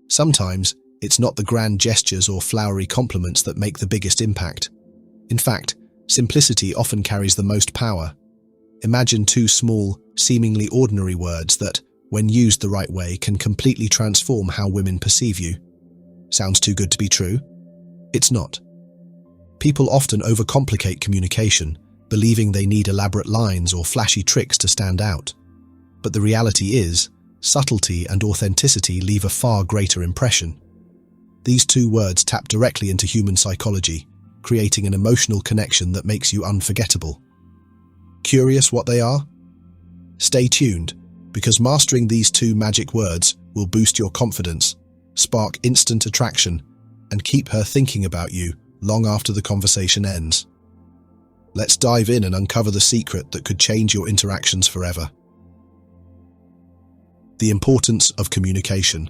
Sometimes, it's not the grand gestures or flowery compliments that make the biggest impact. In fact, simplicity often carries the most power. Imagine two small, seemingly ordinary words that, when used the right way, can completely transform how women perceive you. Sounds too good to be true? It's not. People often overcomplicate communication, believing they need elaborate lines or flashy tricks to stand out. But the reality is, subtlety and authenticity leave a far greater impression. These two words tap directly into human psychology, creating an emotional connection that makes you unforgettable. Curious what they are? Stay tuned, because mastering these two magic words will boost your confidence, spark instant attraction, and keep her thinking about you long after the conversation ends. Let's dive in and uncover the secret that could change your interactions forever. The importance of communication.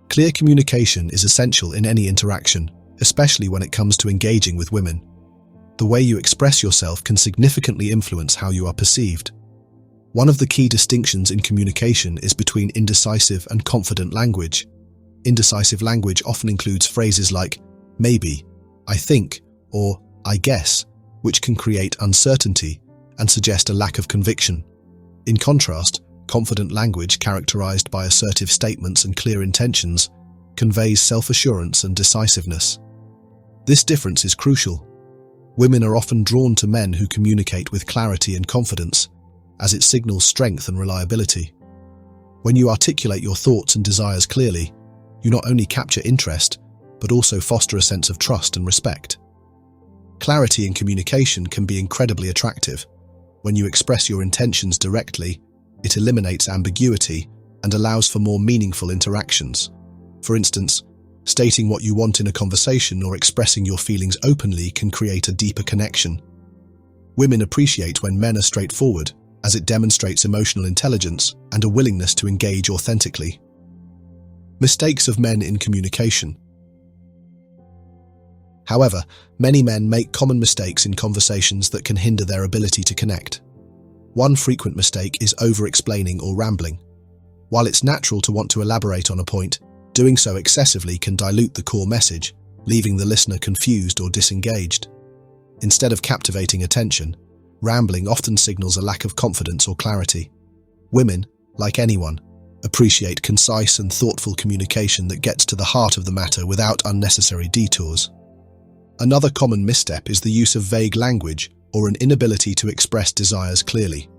Clear communication is essential in any interaction, especially when it comes to engaging with women. The way you express yourself can significantly influence how you are perceived. One of the key distinctions in communication is between indecisive and confident language. Indecisive language often includes phrases like maybe, I think, or I guess, which can create uncertainty and suggest a lack of conviction. In contrast, confident language, characterized by assertive statements and clear intentions, conveys self-assurance and decisiveness. This difference is crucial. Women are often drawn to men who communicate with clarity and confidence, as it signals strength and reliability. When you articulate your thoughts and desires clearly, you not only capture interest, but also foster a sense of trust and respect. Clarity in communication can be incredibly attractive. When you express your intentions directly, it eliminates ambiguity and allows for more meaningful interactions. For instance, stating what you want in a conversation or expressing your feelings openly can create a deeper connection. Women appreciate when men are straightforward, as it demonstrates emotional intelligence and a willingness to engage authentically. Mistakes of men in communication. However, many men make common mistakes in conversations that can hinder their ability to connect. One frequent mistake is over-explaining or rambling. While it's natural to want to elaborate on a point, doing so excessively can dilute the core message, leaving the listener confused or disengaged. Instead of captivating attention, rambling often signals a lack of confidence or clarity. Women, like anyone, appreciate concise and thoughtful communication that gets to the heart of the matter without unnecessary detours. Another common misstep is the use of vague language or an inability to express desires clearly.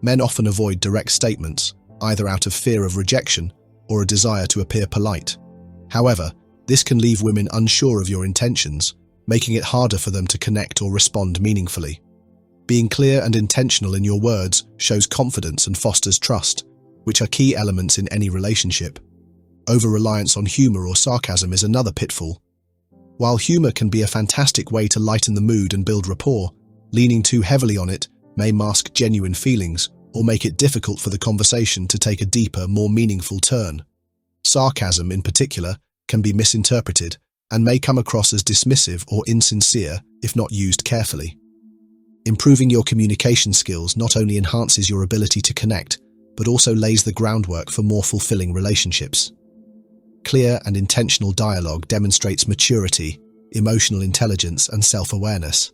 Men often avoid direct statements, either out of fear of rejection or a desire to appear polite. However, this can leave women unsure of your intentions, making it harder for them to connect or respond meaningfully. Being clear and intentional in your words shows confidence and fosters trust, which are key elements in any relationship. Over-reliance on humor or sarcasm is another pitfall. While humor can be a fantastic way to lighten the mood and build rapport, leaning too heavily on it may mask genuine feelings or make it difficult for the conversation to take a deeper, more meaningful turn. Sarcasm, in particular, can be misinterpreted and may come across as dismissive or insincere if not used carefully. Improving your communication skills not only enhances your ability to connect, but also lays the groundwork for more fulfilling relationships. Clear and intentional dialogue demonstrates maturity, emotional intelligence, and self-awareness,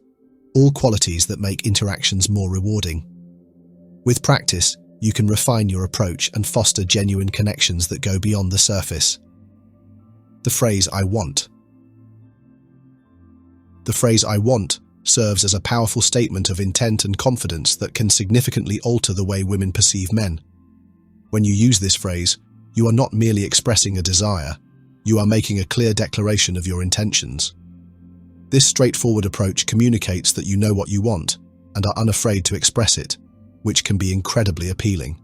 all qualities that make interactions more rewarding. With practice, you can refine your approach and foster genuine connections that go beyond the surface. The phrase "I want." The phrase "I want" serves as a powerful statement of intent and confidence that can significantly alter the way women perceive men. When you use this phrase, you are not merely expressing a desire, you are making a clear declaration of your intentions. This straightforward approach communicates that you know what you want and are unafraid to express it, which can be incredibly appealing.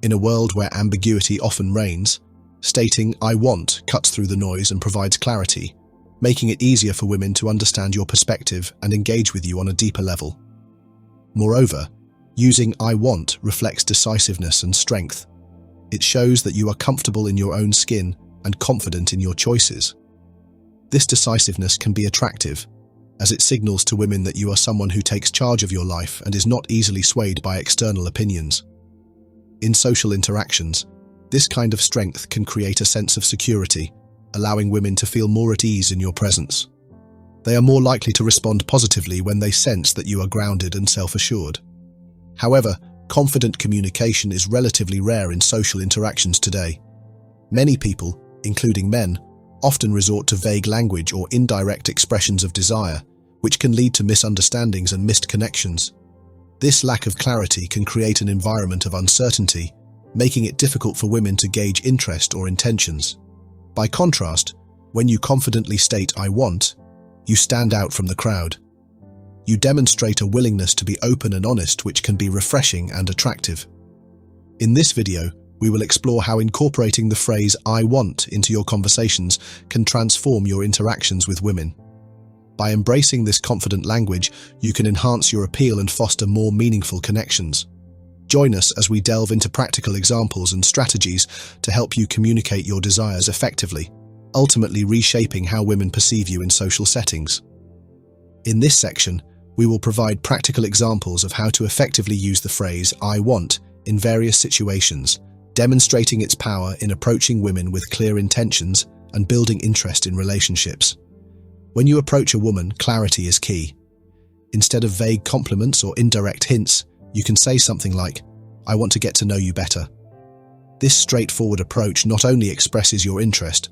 In a world where ambiguity often reigns, stating "I want" cuts through the noise and provides clarity, making it easier for women to understand your perspective and engage with you on a deeper level. Moreover, using "I want" reflects decisiveness and strength. It shows that you are comfortable in your own skin and confident in your choices. This decisiveness can be attractive, as it signals to women that you are someone who takes charge of your life and is not easily swayed by external opinions. In social interactions, This kind of strength can create a sense of security, allowing women to feel more at ease in your presence. They are more likely to respond positively when they sense that you are grounded and self-assured. However, confident communication is relatively rare in social interactions today. Many people, including men, often resort to vague language or indirect expressions of desire, which can lead to misunderstandings and missed connections. This lack of clarity can create an environment of uncertainty, making it difficult for women to gauge interest or intentions. By contrast, when you confidently state "I want," you stand out from the crowd. You demonstrate a willingness to be open and honest, which can be refreshing and attractive. In this video, we will explore how incorporating the phrase "I want" into your conversations can transform your interactions with women. By embracing this confident language, you can enhance your appeal and foster more meaningful connections. Join us as we delve into practical examples and strategies to help you communicate your desires effectively, ultimately reshaping how women perceive you in social settings. In this section, we will provide practical examples of how to effectively use the phrase "I want" in various situations, demonstrating its power in approaching women with clear intentions and building interest in relationships. When you approach a woman, clarity is key. Instead of vague compliments or indirect hints, you can say something like, "I want to get to know you better." This straightforward approach not only expresses your interest,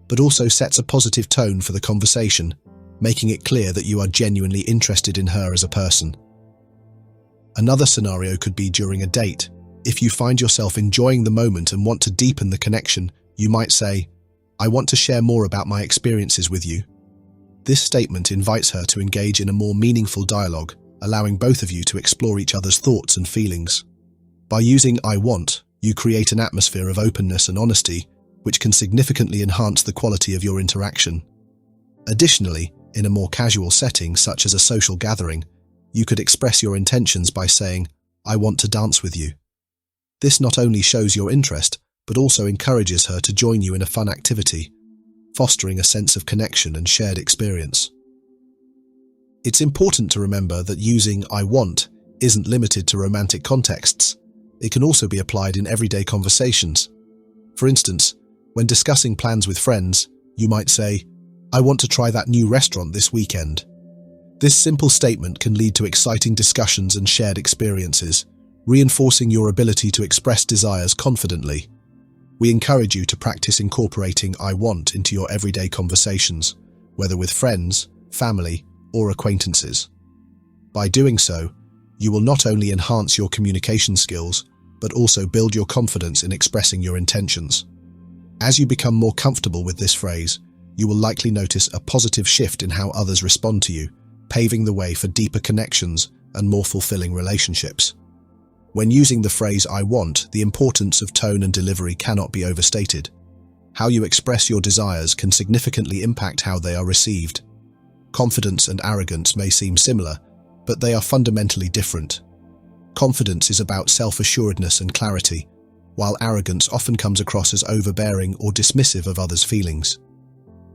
but also sets a positive tone for the conversation, making it clear that you are genuinely interested in her as a person. Another scenario could be during a date. If you find yourself enjoying the moment and want to deepen the connection, you might say, "I want to share more about my experiences with you." This statement invites her to engage in a more meaningful dialogue, allowing both of you to explore each other's thoughts and feelings. By using "I want," you create an atmosphere of openness and honesty, which can significantly enhance the quality of your interaction. Additionally, in a more casual setting, such as a social gathering, you could express your intentions by saying, "I want to dance with you." This not only shows your interest, but also encourages her to join you in a fun activity, fostering a sense of connection and shared experience. It's important to remember that using "I want" isn't limited to romantic contexts. It can also be applied in everyday conversations. For instance, when discussing plans with friends, you might say, "I want to try that new restaurant this weekend." This simple statement can lead to exciting discussions and shared experiences, reinforcing your ability to express desires confidently. We encourage you to practice incorporating "I want" into your everyday conversations, whether with friends, family, or acquaintances. By doing so, you will not only enhance your communication skills, but also build your confidence in expressing your intentions. As you become more comfortable with this phrase, you will likely notice a positive shift in how others respond to you, paving the way for deeper connections and more fulfilling relationships. When using the phrase "I want," the importance of tone and delivery cannot be overstated. How you express your desires can significantly impact how they are received. Confidence and arrogance may seem similar, but they are fundamentally different. Confidence is about self-assuredness and clarity, while arrogance often comes across as overbearing or dismissive of others' feelings.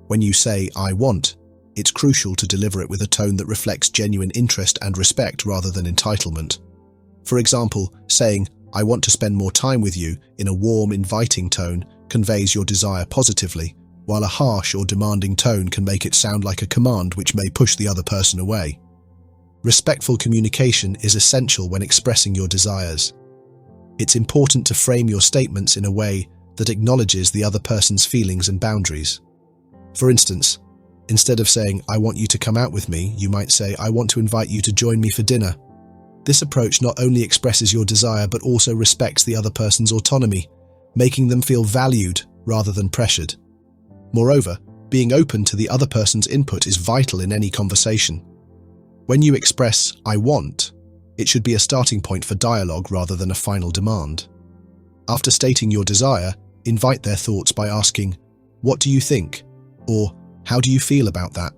When you say "I want," it's crucial to deliver it with a tone that reflects genuine interest and respect rather than entitlement. For example, saying, "I want to spend more time with you" in a warm, inviting tone conveys your desire positively, while a harsh or demanding tone can make it sound like a command which may push the other person away. Respectful communication is essential when expressing your desires. It's important to frame your statements in a way that acknowledges the other person's feelings and boundaries. For instance, instead of saying, "I want you to come out with me," you might say, "I want to invite you to join me for dinner." This approach not only expresses your desire but also respects the other person's autonomy, making them feel valued rather than pressured. Moreover, being open to the other person's input is vital in any conversation. When you express "I want," it should be a starting point for dialogue rather than a final demand. After stating your desire, invite their thoughts by asking, "What do you think?" or "How do you feel about that?"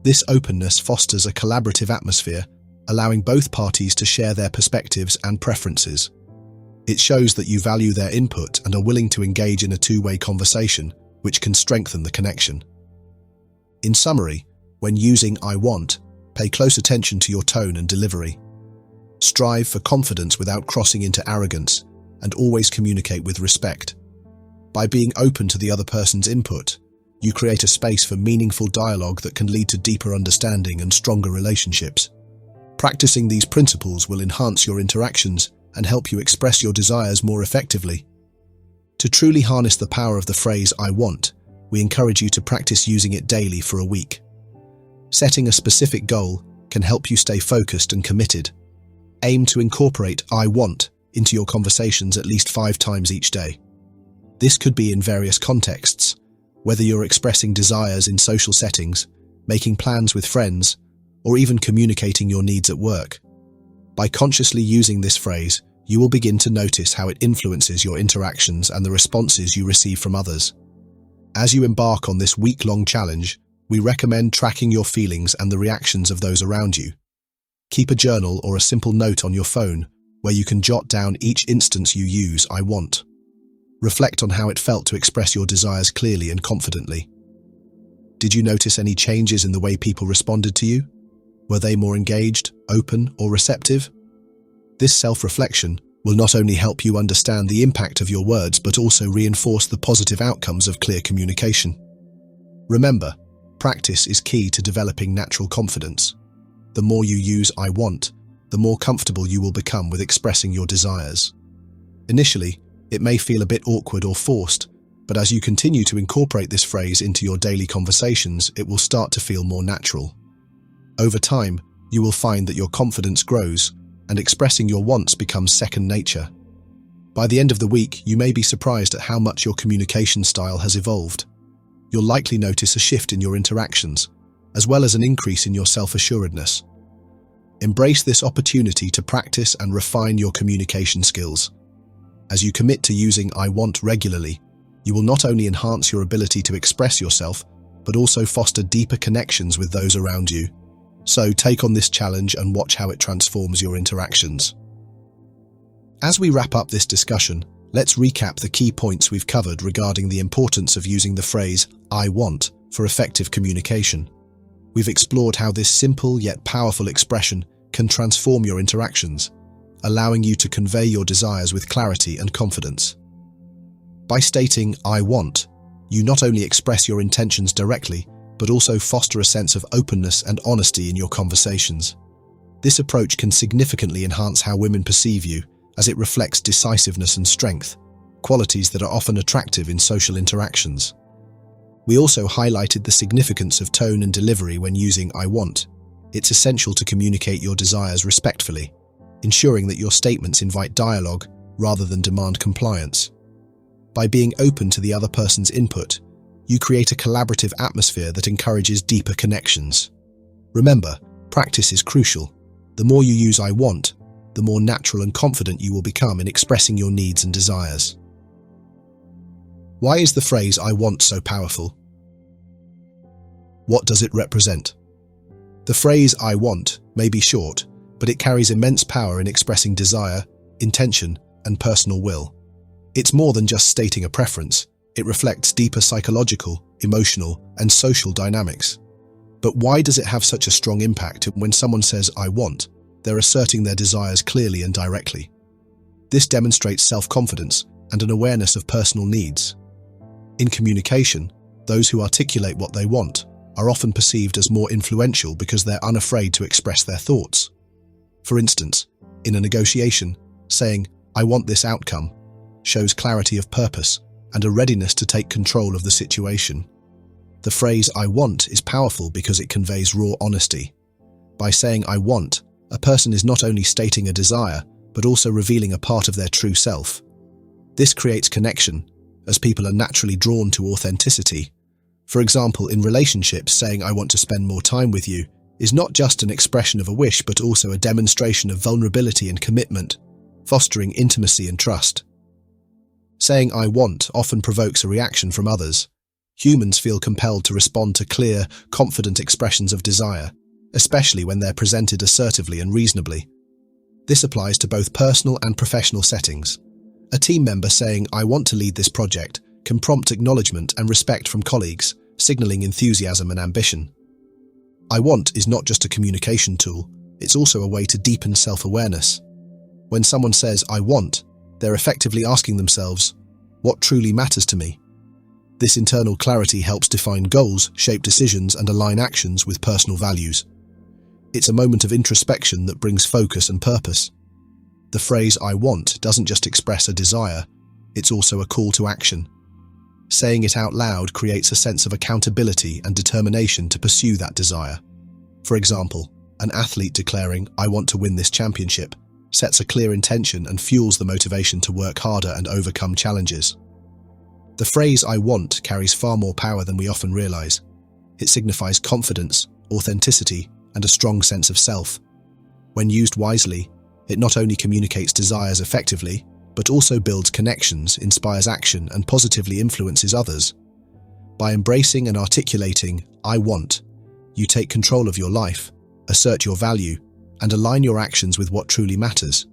This openness fosters a collaborative atmosphere, allowing both parties to share their perspectives and preferences. It shows that you value their input and are willing to engage in a two-way conversation, which can strengthen the connection. In summary, when using "I want," pay close attention to your tone and delivery. Strive for confidence without crossing into arrogance, and always communicate with respect. By being open to the other person's input, you create a space for meaningful dialogue that can lead to deeper understanding and stronger relationships. Practicing these principles will enhance your interactions and help you express your desires more effectively. To truly harness the power of the phrase "I want," we encourage you to practice using it daily for a week. Setting a specific goal can help you stay focused and committed. Aim to incorporate "I want" into your conversations at least 5 times each day. This could be in various contexts, whether you're expressing desires in social settings, making plans with friends, or even communicating your needs at work. By consciously using this phrase, you will begin to notice how it influences your interactions and the responses you receive from others. As you embark on this week-long challenge, we recommend tracking your feelings and the reactions of those around you. Keep a journal or a simple note on your phone where you can jot down each instance you use "I want." Reflect on how it felt to express your desires clearly and confidently. Did you notice any changes in the way people responded to you? Were they more engaged, open, or receptive? This self-reflection will not only help you understand the impact of your words, but also reinforce the positive outcomes of clear communication. Remember, practice is key to developing natural confidence. The more you use "I want," the more comfortable you will become with expressing your desires. Initially, it may feel a bit awkward or forced, but as you continue to incorporate this phrase into your daily conversations, it will start to feel more natural. Over time, you will find that your confidence grows, and expressing your wants becomes second nature. By the end of the week, you may be surprised at how much your communication style has evolved. You'll likely notice a shift in your interactions, as well as an increase in your self-assuredness. Embrace this opportunity to practice and refine your communication skills. As you commit to using "I want" regularly, you will not only enhance your ability to express yourself, but also foster deeper connections with those around you. So take on this challenge and watch how it transforms your interactions. As we wrap up this discussion, let's recap the key points we've covered regarding the importance of using the phrase "I want" for effective communication. We've explored how this simple yet powerful expression can transform your interactions, allowing you to convey your desires with clarity and confidence. By stating "I want," you not only express your intentions directly, but also foster a sense of openness and honesty in your conversations. This approach can significantly enhance how women perceive you, as it reflects decisiveness and strength, qualities that are often attractive in social interactions. We also highlighted the significance of tone and delivery when using "I want." It's essential to communicate your desires respectfully, ensuring that your statements invite dialogue rather than demand compliance. By being open to the other person's input, you create a collaborative atmosphere that encourages deeper connections. Remember, practice is crucial. The more you use "I want," the more natural and confident you will become in expressing your needs and desires. Why is the phrase "I want" so powerful? What does it represent? The phrase "I want" may be short, but it carries immense power in expressing desire, intention, and personal will. It's more than just stating a preference. It reflects deeper psychological, emotional, and social dynamics. But why does it have such a strong impact? When someone says "I want," they're asserting their desires clearly and directly. This demonstrates self-confidence and an awareness of personal needs. In communication, those who articulate what they want are often perceived as more influential because they're unafraid to express their thoughts. For instance, in a negotiation, saying "I want this outcome" shows clarity of purpose and a readiness to take control of the situation. The phrase "I want" is powerful because it conveys raw honesty. By saying "I want," a person is not only stating a desire, but also revealing a part of their true self. This creates connection, as people are naturally drawn to authenticity. For example, in relationships, saying "I want to spend more time with you" is not just an expression of a wish, but also a demonstration of vulnerability and commitment, fostering intimacy and trust. Saying "I want" often provokes a reaction from others. Humans feel compelled to respond to clear, confident expressions of desire, especially when they're presented assertively and reasonably. This applies to both personal and professional settings. A team member saying "I want to lead this project" can prompt acknowledgement and respect from colleagues, signaling enthusiasm and ambition. "I want" is not just a communication tool, it's also a way to deepen self-awareness. When someone says "I want," They're effectively asking themselves, what truly matters to me? This internal clarity helps define goals, shape decisions, and align actions with personal values. It's a moment of introspection that brings focus and purpose. The phrase "I want" doesn't just express a desire, it's also a call to action. Saying it out loud creates a sense of accountability and determination to pursue that desire. For example, an athlete declaring, "I want to win this championship," sets a clear intention and fuels the motivation to work harder and overcome challenges. The phrase "I want" carries far more power than we often realize. It signifies confidence, authenticity, and a strong sense of self. When used wisely, it not only communicates desires effectively, but also builds connections, inspires action, and positively influences others. By embracing and articulating "I want," you take control of your life, assert your value, and align your actions with what truly matters.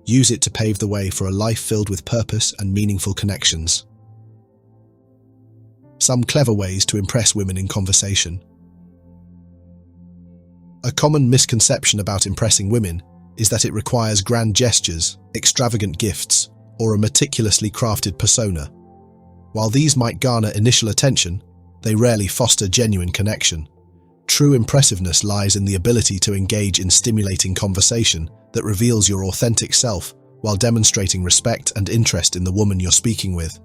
Use it to pave the way for a life filled with purpose and meaningful connections. Some clever ways to impress women in conversation. A common misconception about impressing women is that it requires grand gestures, extravagant gifts, or a meticulously crafted persona. While these might garner initial attention, they rarely foster genuine connection. True impressiveness lies in the ability to engage in stimulating conversation that reveals your authentic self while demonstrating respect and interest in the woman you're speaking with.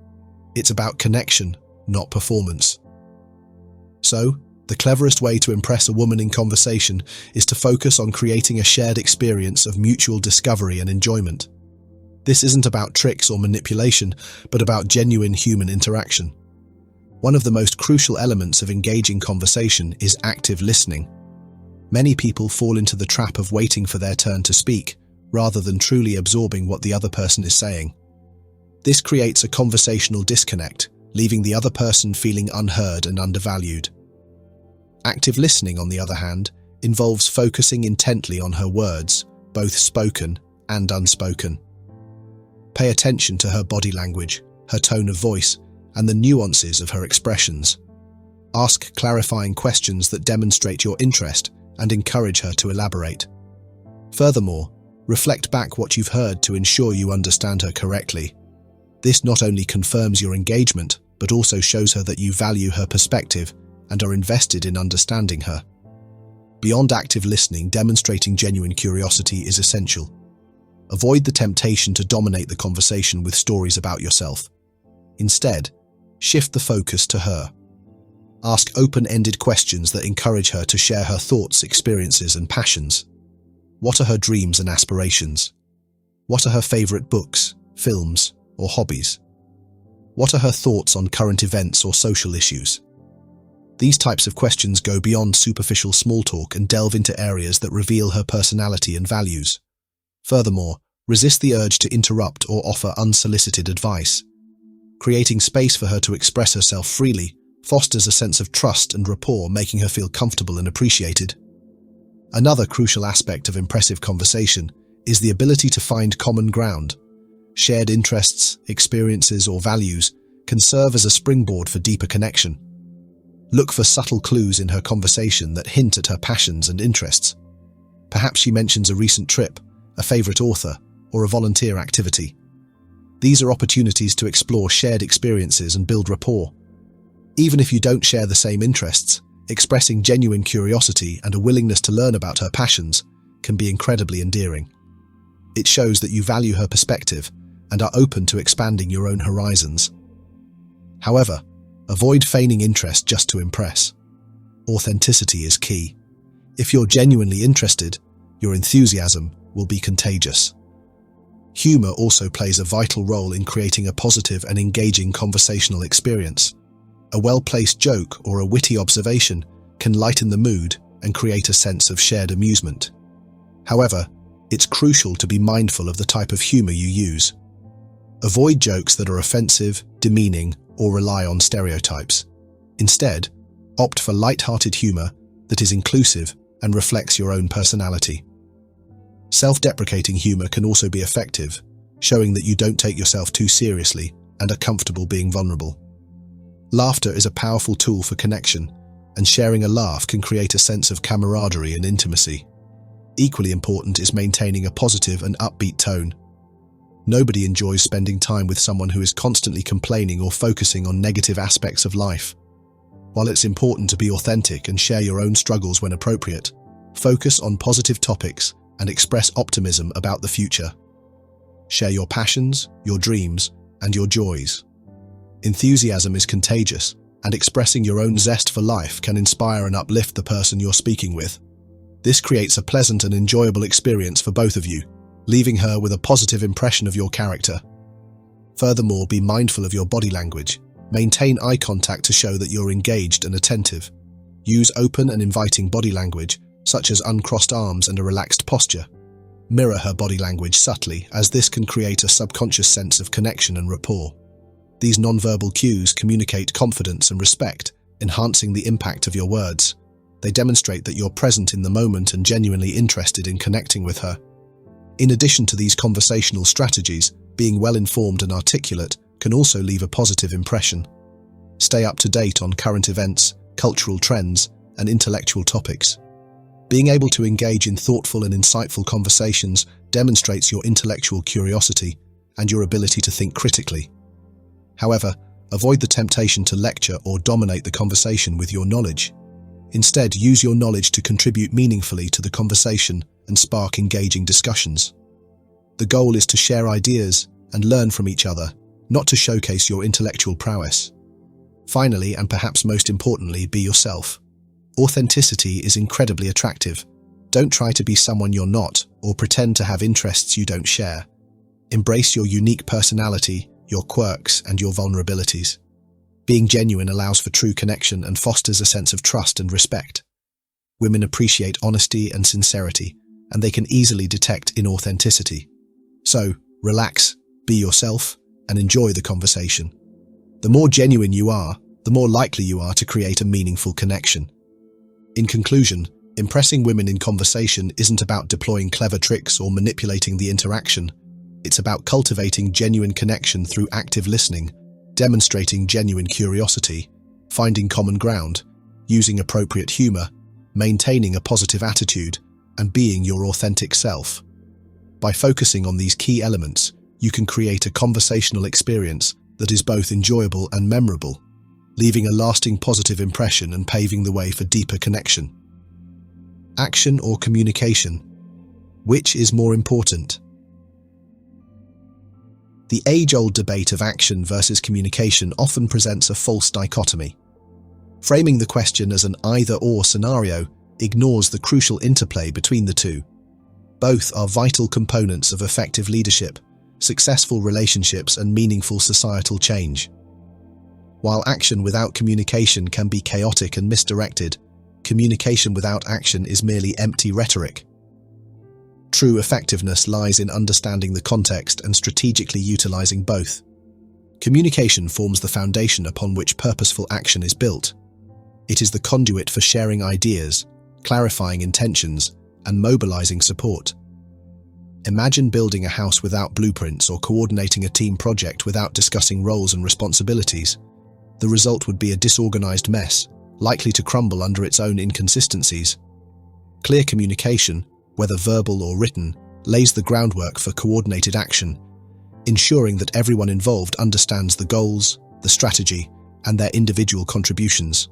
It's about connection, not performance. So, the cleverest way to impress a woman in conversation is to focus on creating a shared experience of mutual discovery and enjoyment. This isn't about tricks or manipulation, but about genuine human interaction. One of the most crucial elements of engaging conversation is active listening. Many people fall into the trap of waiting for their turn to speak, rather than truly absorbing what the other person is saying. This creates a conversational disconnect, leaving the other person feeling unheard and undervalued. Active listening, on the other hand, involves focusing intently on her words, both spoken and unspoken. Pay attention to her body language, her tone of voice, and the nuances of her expressions. Ask clarifying questions that demonstrate your interest and encourage her to elaborate. Furthermore, reflect back what you've heard to ensure you understand her correctly. This not only confirms your engagement, but also shows her that you value her perspective and are invested in understanding her. Beyond active listening, demonstrating genuine curiosity is essential. Avoid the temptation to dominate the conversation with stories about yourself. Instead, shift the focus to her. Ask open-ended questions that encourage her to share her thoughts, experiences, and passions. What are her dreams and aspirations? What are her favorite books, films, or hobbies? What are her thoughts on current events or social issues? These types of questions go beyond superficial small talk and delve into areas that reveal her personality and values. Furthermore, resist the urge to interrupt or offer unsolicited advice. Creating space for her to express herself freely fosters a sense of trust and rapport, making her feel comfortable and appreciated. Another crucial aspect of impressive conversation is the ability to find common ground. Shared interests, experiences, or values can serve as a springboard for deeper connection. Look for subtle clues in her conversation that hint at her passions and interests. Perhaps she mentions a recent trip, a favorite author, or a volunteer activity. These are opportunities to explore shared experiences and build rapport. Even if you don't share the same interests, expressing genuine curiosity and a willingness to learn about her passions can be incredibly endearing. It shows that you value her perspective and are open to expanding your own horizons. However, avoid feigning interest just to impress. Authenticity is key. If you're genuinely interested, your enthusiasm will be contagious. Humor also plays a vital role in creating a positive and engaging conversational experience. A well-placed joke or a witty observation can lighten the mood and create a sense of shared amusement. However, it's crucial to be mindful of the type of humor you use. Avoid jokes that are offensive, demeaning, or rely on stereotypes. Instead, opt for light-hearted humor that is inclusive and reflects your own personality. Self-deprecating humor can also be effective, showing that you don't take yourself too seriously and are comfortable being vulnerable. Laughter is a powerful tool for connection, and sharing a laugh can create a sense of camaraderie and intimacy. Equally important is maintaining a positive and upbeat tone. Nobody enjoys spending time with someone who is constantly complaining or focusing on negative aspects of life. While it's important to be authentic and share your own struggles when appropriate, focus on positive topics and express optimism about the future. Share your passions, your dreams, and your joys. Enthusiasm is contagious, and expressing your own zest for life can inspire and uplift the person you're speaking with. This creates a pleasant and enjoyable experience for both of you, leaving her with a positive impression of your character. Furthermore, be mindful of your body language. Maintain eye contact to show that you're engaged and attentive. Use open and inviting body language, such as uncrossed arms and a relaxed posture. Mirror her body language subtly, as this can create a subconscious sense of connection and rapport. These nonverbal cues communicate confidence and respect, enhancing the impact of your words. They demonstrate that you're present in the moment and genuinely interested in connecting with her. In addition to these conversational strategies, being well-informed and articulate can also leave a positive impression. Stay up to date on current events, cultural trends, and intellectual topics. Being able to engage in thoughtful and insightful conversations demonstrates your intellectual curiosity and your ability to think critically. However, avoid the temptation to lecture or dominate the conversation with your knowledge. Instead, use your knowledge to contribute meaningfully to the conversation and spark engaging discussions. The goal is to share ideas and learn from each other, not to showcase your intellectual prowess. Finally, and perhaps most importantly, be yourself. Authenticity is incredibly attractive. Don't try to be someone you're not or pretend to have interests you don't share. Embrace your unique personality, your quirks, and your vulnerabilities. Being genuine allows for true connection and fosters a sense of trust and respect. Women appreciate honesty and sincerity, and they can easily detect inauthenticity. So, relax, be yourself, and enjoy the conversation. The more genuine you are, the more likely you are to create a meaningful connection. In conclusion, impressing women in conversation isn't about deploying clever tricks or manipulating the interaction. It's about cultivating genuine connection through active listening, demonstrating genuine curiosity, finding common ground, using appropriate humor, maintaining a positive attitude, and being your authentic self. By focusing on these key elements, you can create a conversational experience that is both enjoyable and memorable, leaving a lasting positive impression and paving the way for deeper connection. Action or communication? Which is more important? The age-old debate of action versus communication often presents a false dichotomy. Framing the question as an either-or scenario ignores the crucial interplay between the two. Both are vital components of effective leadership, successful relationships, and meaningful societal change. While action without communication can be chaotic and misdirected, communication without action is merely empty rhetoric. True effectiveness lies in understanding the context and strategically utilizing both. Communication forms the foundation upon which purposeful action is built. It is the conduit for sharing ideas, clarifying intentions, and mobilizing support. Imagine building a house without blueprints or coordinating a team project without discussing roles and responsibilities. The result would be a disorganized mess, likely to crumble under its own inconsistencies. Clear communication, whether verbal or written, lays the groundwork for coordinated action, ensuring that everyone involved understands the goals, the strategy, and their individual contributions.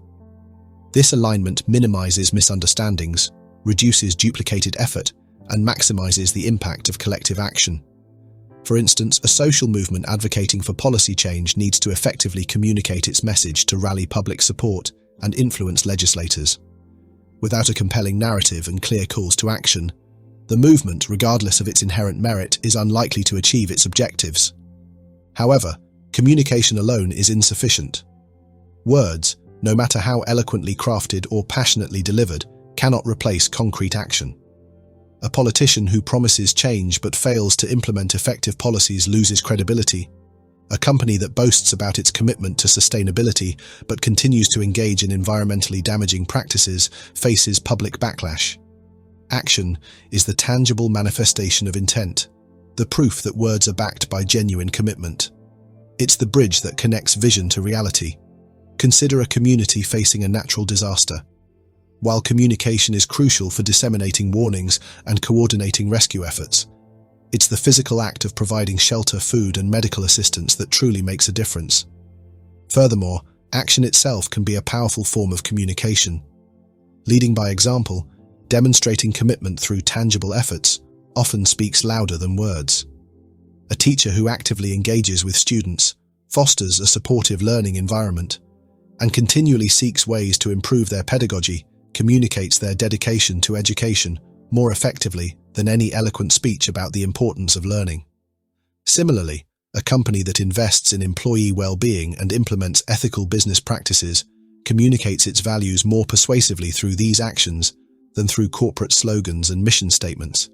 This alignment minimizes misunderstandings, reduces duplicated effort, and maximizes the impact of collective action. For instance, a social movement advocating for policy change needs to effectively communicate its message to rally public support and influence legislators. Without a compelling narrative and clear calls to action, the movement, regardless of its inherent merit, is unlikely to achieve its objectives. However, communication alone is insufficient. Words, no matter how eloquently crafted or passionately delivered, cannot replace concrete action. A politician who promises change but fails to implement effective policies loses credibility. A company that boasts about its commitment to sustainability but continues to engage in environmentally damaging practices faces public backlash. Action is the tangible manifestation of intent, the proof that words are backed by genuine commitment. It's the bridge that connects vision to reality. Consider a community facing a natural disaster. While communication is crucial for disseminating warnings and coordinating rescue efforts, It's the physical act of providing shelter, food, and medical assistance that truly makes a difference. Furthermore, action itself can be a powerful form of communication. Leading by example, demonstrating commitment through tangible efforts, often speaks louder than words. A teacher who actively engages with students, fosters a supportive learning environment, and continually seeks ways to improve their pedagogy, communicates their dedication to education more effectively than any eloquent speech about the importance of learning. Similarly, a company that invests in employee well-being and implements ethical business practices communicates its values more persuasively through these actions than through corporate slogans and mission statements.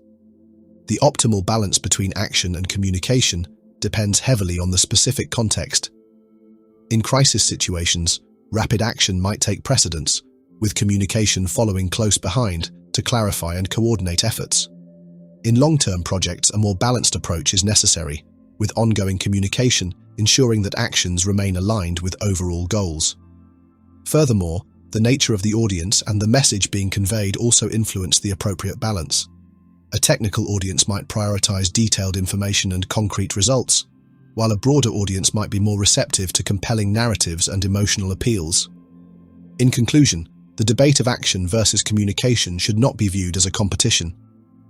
The optimal balance between action and communication depends heavily on the specific context. In crisis situations, rapid action might take precedence, with communication following close behind to clarify and coordinate efforts. In long-term projects, a more balanced approach is necessary, with ongoing communication ensuring that actions remain aligned with overall goals. Furthermore, the nature of the audience and the message being conveyed also influence the appropriate balance. A technical audience might prioritize detailed information and concrete results, while a broader audience might be more receptive to compelling narratives and emotional appeals. In conclusion, the debate of action versus communication should not be viewed as a competition.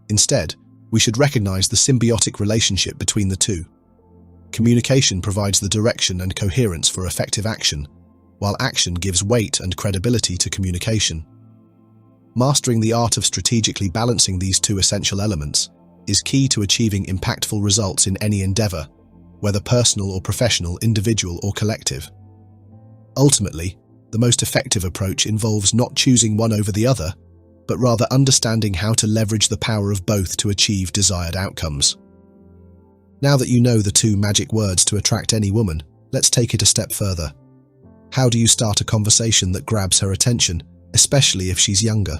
Instead, we should recognize the symbiotic relationship between the two. Communication provides the direction and coherence for effective action, while action gives weight and credibility to communication. Mastering the art of strategically balancing these two essential elements is key to achieving impactful results in any endeavor, whether personal or professional, individual or collective. Ultimately, the most effective approach involves not choosing one over the other, but rather understanding how to leverage the power of both to achieve desired outcomes. Now that you know the two magic words to attract any woman, let's take it a step further. How do you start a conversation that grabs her attention, especially if she's younger?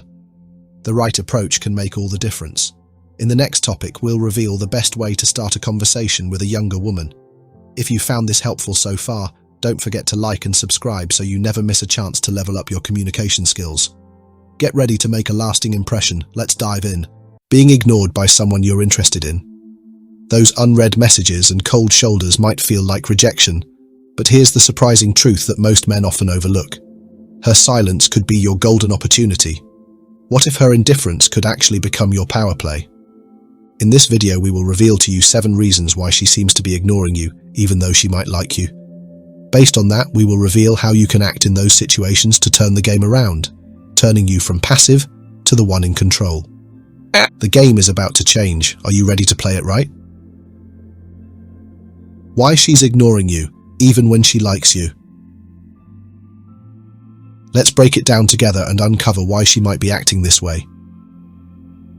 The right approach can make all the difference. In the next topic, we'll reveal the best way to start a conversation with a younger woman. If you found this helpful so far, don't forget to like and subscribe so you never miss a chance to level up your communication skills. Get ready to make a lasting impression. Let's dive in. Being ignored by someone you're interested in. Those unread messages and cold shoulders might feel like rejection, but here's the surprising truth that most men often overlook. Her silence could be your golden opportunity. What if her indifference could actually become your power play? In this video, we will reveal to you 7 reasons why she seems to be ignoring you, even though she might like you. Based on that, we will reveal how you can act in those situations to turn the game around, turning you from passive to the one in control. The game is about to change. Are you ready to play it right? Why she's ignoring you, even when she likes you. Let's break it down together and uncover why she might be acting this way.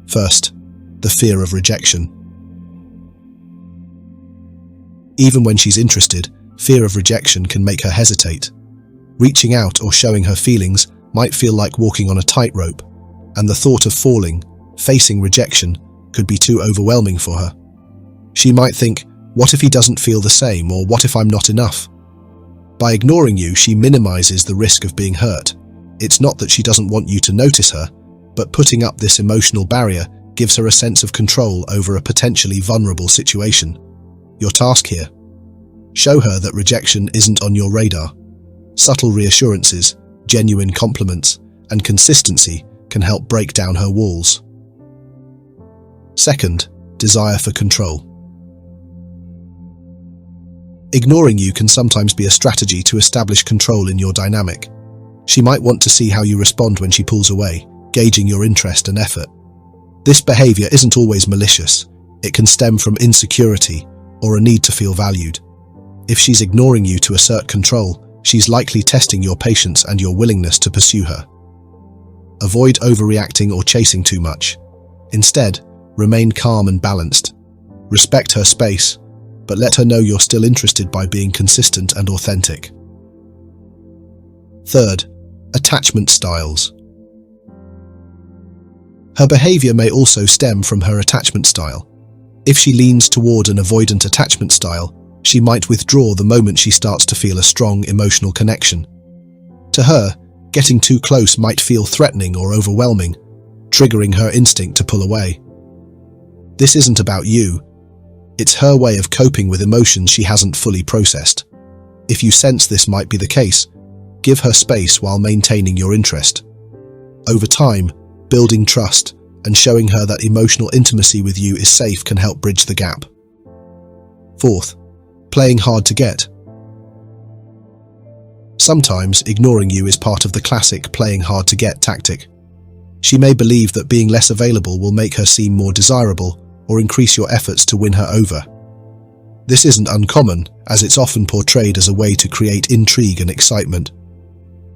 First, the fear of rejection. Even when she's interested, fear of rejection can make her hesitate. Reaching out or showing her feelings might feel like walking on a tightrope, and the thought of falling, facing rejection, could be too overwhelming for her. She might think, what if he doesn't feel the same, or what if I'm not enough? By ignoring you, she minimizes the risk of being hurt. It's not that she doesn't want you to notice her, but putting up this emotional barrier gives her a sense of control over a potentially vulnerable situation. Your task here: show her that rejection isn't on your radar. Subtle reassurances, genuine compliments, and consistency can help break down her walls. Second, desire for control. Ignoring you can sometimes be a strategy to establish control in your dynamic. She might want to see how you respond when she pulls away, gauging your interest and effort. This behavior isn't always malicious. It can stem from insecurity or a need to feel valued. If she's ignoring you to assert control, she's likely testing your patience and your willingness to pursue her. Avoid overreacting or chasing too much. Instead, remain calm and balanced. Respect her space, but let her know you're still interested by being consistent and authentic. Third, attachment styles. Her behavior may also stem from her attachment style. If she leans toward an avoidant attachment style, she might withdraw the moment she starts to feel a strong emotional connection. To her, getting too close might feel threatening or overwhelming, triggering her instinct to pull away. This isn't about you, It's her way of coping with emotions she hasn't fully processed. If you sense this might be the case, give her space while maintaining your interest. Over time, building trust and showing her that emotional intimacy with you is safe can help bridge the gap. Fourth, playing hard to get. Sometimes ignoring you is part of the classic playing hard to get tactic. She may believe that being less available will make her seem more desirable or increase your efforts to win her over. This isn't uncommon, as it's often portrayed as a way to create intrigue and excitement.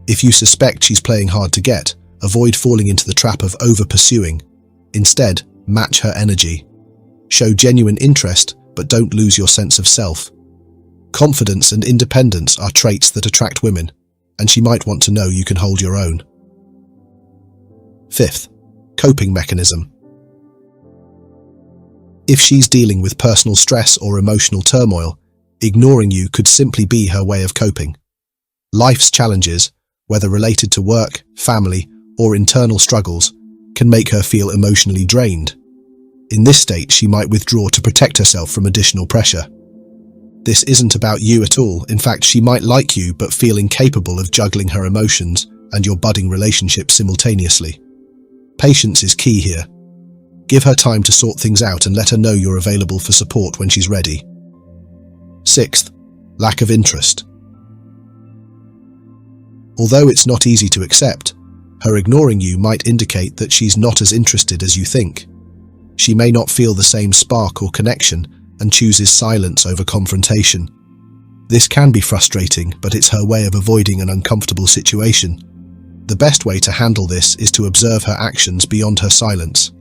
If you suspect she's playing hard to get, avoid falling into the trap of over-pursuing. Instead, match her energy. Show genuine interest, but don't lose your sense of self. Confidence and independence are traits that attract women, and she might want to know you can hold your own. Fifth, coping mechanism. If she's dealing with personal stress or emotional turmoil, ignoring you could simply be her way of coping. Life's challenges, whether related to work, family, or internal struggles, can make her feel emotionally drained. In this state, she might withdraw to protect herself from additional pressure. This isn't about you at all. In fact, she might like you but feel incapable of juggling her emotions and your budding relationship simultaneously. Patience is key here. Give her time to sort things out and let her know you're available for support when she's ready. Sixth, lack of interest. Although it's not easy to accept, her ignoring you might indicate that she's not as interested as you think. She may not feel the same spark or connection and chooses silence over confrontation. This can be frustrating, but it's her way of avoiding an uncomfortable situation. The best way to handle this is to observe her actions beyond her silence.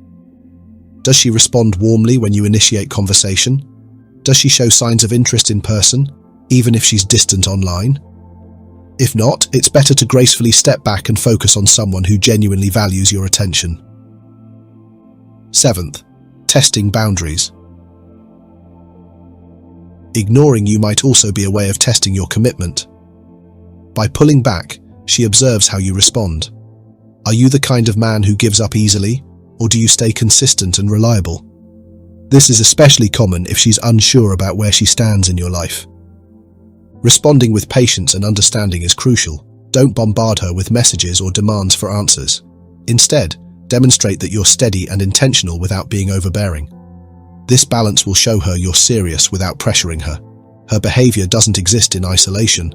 Does she respond warmly when you initiate conversation? Does she show signs of interest in person, even if she's distant online? If not, it's better to gracefully step back and focus on someone who genuinely values your attention. Seventh, testing boundaries. Ignoring you might also be a way of testing your commitment. By pulling back, she observes how you respond. Are you the kind of man who gives up easily, or do you stay consistent and reliable? This is especially common if she's unsure about where she stands in your life. Responding with patience and understanding is crucial. Don't bombard her with messages or demands for answers. Instead, demonstrate that you're steady and intentional without being overbearing. This balance will show her you're serious without pressuring her. Her behavior doesn't exist in isolation,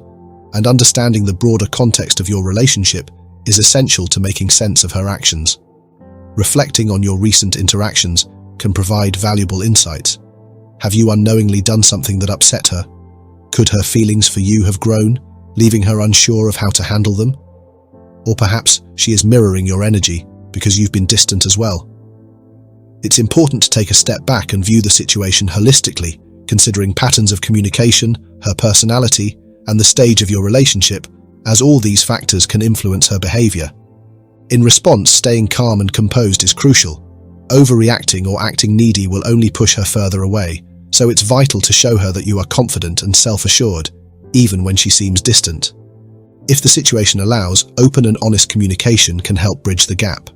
and understanding the broader context of your relationship is essential to making sense of her actions. Reflecting on your recent interactions can provide valuable insights. Have you unknowingly done something that upset her? Could her feelings for you have grown, leaving her unsure of how to handle them? Or perhaps she is mirroring your energy because you've been distant as well. It's important to take a step back and view the situation holistically, considering patterns of communication, her personality, and the stage of your relationship, as all these factors can influence her behavior. In response, staying calm and composed is crucial. Overreacting or acting needy will only push her further away, so it's vital to show her that you are confident and self-assured, even when she seems distant. If the situation allows, open and honest communication can help bridge the gap.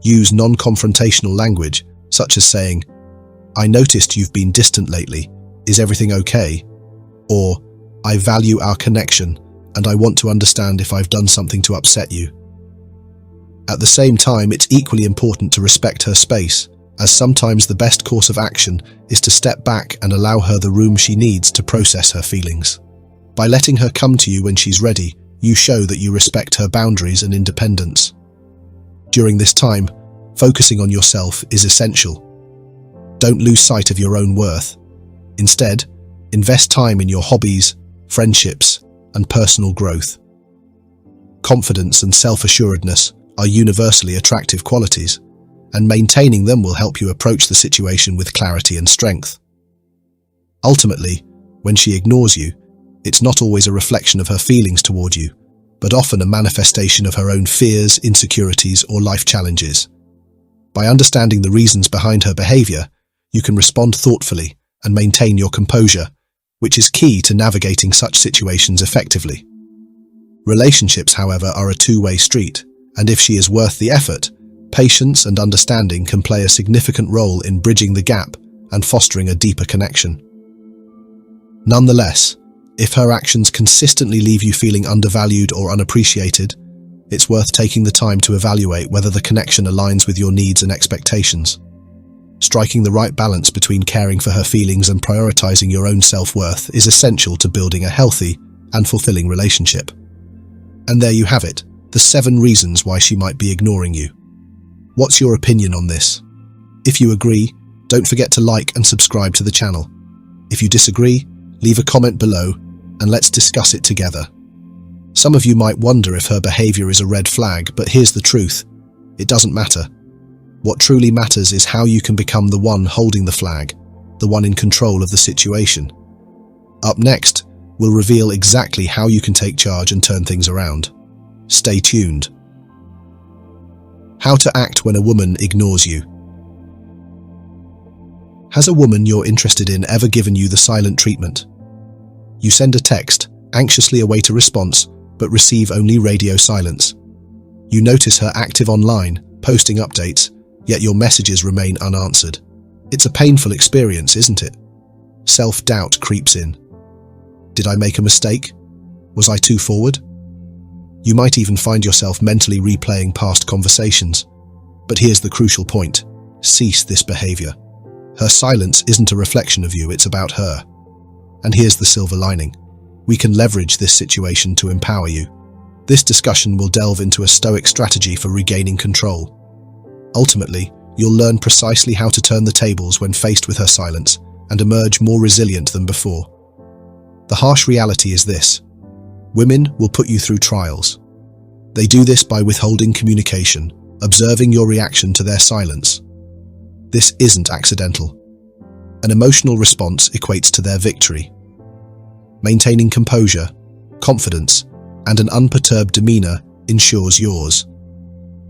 Use non-confrontational language, such as saying, "I noticed you've been distant lately. Is everything okay?" Or, "I value our connection, and I want to understand if I've done something to upset you." At the same time, it's equally important to respect her space, as sometimes the best course of action is to step back and allow her the room she needs to process her feelings. By letting her come to you when she's ready, you show that you respect her boundaries and independence. During this time, focusing on yourself is essential. Don't lose sight of your own worth. Instead, invest time in your hobbies, friendships, and personal growth. Confidence and self-assuredness are universally attractive qualities, and maintaining them will help you approach the situation with clarity and strength. Ultimately, when she ignores you, it's not always a reflection of her feelings toward you, but often a manifestation of her own fears, insecurities, or life challenges. By understanding the reasons behind her behavior, you can respond thoughtfully and maintain your composure, which is key to navigating such situations effectively. Relationships, however, are a two-way street, and if she is worth the effort, patience and understanding can play a significant role in bridging the gap and fostering a deeper connection. Nonetheless, if her actions consistently leave you feeling undervalued or unappreciated, it's worth taking the time to evaluate whether the connection aligns with your needs and expectations. Striking the right balance between caring for her feelings and prioritizing your own self-worth is essential to building a healthy and fulfilling relationship. And there you have it, the 7 reasons why she might be ignoring you. What's your opinion on this? If you agree, don't forget to like and subscribe to the channel. If you disagree, leave a comment below and let's discuss it together. Some of you might wonder if her behavior is a red flag, but here's the truth. It doesn't matter. What truly matters is how you can become the one holding the flag, the one in control of the situation. Up next, we'll reveal exactly how you can take charge and turn things around. Stay tuned. How to act when a woman ignores you. Has a woman you're interested in ever given you the silent treatment? You send a text, anxiously await a response, but receive only radio silence. You notice her active online, posting updates, yet your messages remain unanswered. It's a painful experience, isn't it? Self-doubt creeps in. Did I make a mistake? Was I too forward? You might even find yourself mentally replaying past conversations. But here's the crucial point. Cease this behavior. Her silence isn't a reflection of you, it's about her. And here's the silver lining. We can leverage this situation to empower you. This discussion will delve into a Stoic strategy for regaining control. Ultimately, you'll learn precisely how to turn the tables when faced with her silence and emerge more resilient than before. The harsh reality is this. Women will put you through trials. They do this by withholding communication, observing your reaction to their silence. This isn't accidental. An emotional response equates to their victory. Maintaining composure, confidence, and an unperturbed demeanor ensures yours.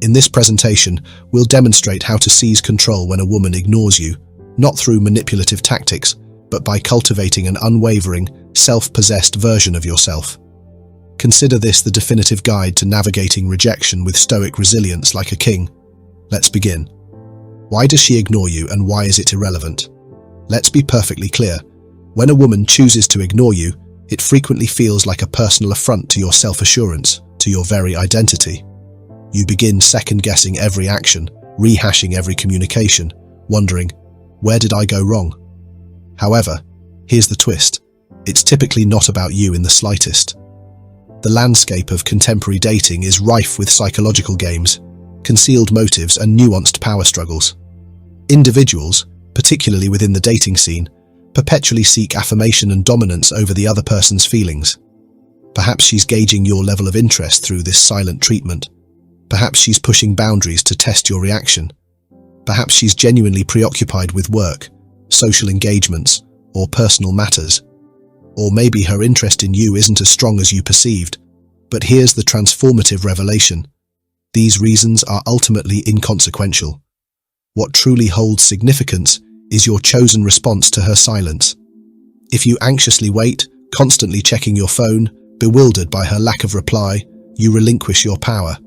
In this presentation, we'll demonstrate how to seize control when a woman ignores you, not through manipulative tactics, but by cultivating an unwavering, self-possessed version of yourself. Consider this the definitive guide to navigating rejection with Stoic resilience like a king. Let's begin. Why does she ignore you and why is it irrelevant? Let's be perfectly clear. When a woman chooses to ignore you, it frequently feels like a personal affront to your self-assurance, to your very identity. You begin second-guessing every action, rehashing every communication, wondering, where did I go wrong? However, here's the twist. It's typically not about you in the slightest. The landscape of contemporary dating is rife with psychological games, concealed motives, and nuanced power struggles. Individuals, particularly within the dating scene, perpetually seek affirmation and dominance over the other person's feelings. Perhaps she's gauging your level of interest through this silent treatment. Perhaps she's pushing boundaries to test your reaction. Perhaps she's genuinely preoccupied with work, social engagements, or personal matters. Or maybe her interest in you isn't as strong as you perceived. But here's the transformative revelation. These reasons are ultimately inconsequential. What truly holds significance is your chosen response to her silence. If you anxiously wait, constantly checking your phone, bewildered by her lack of reply, you relinquish your power.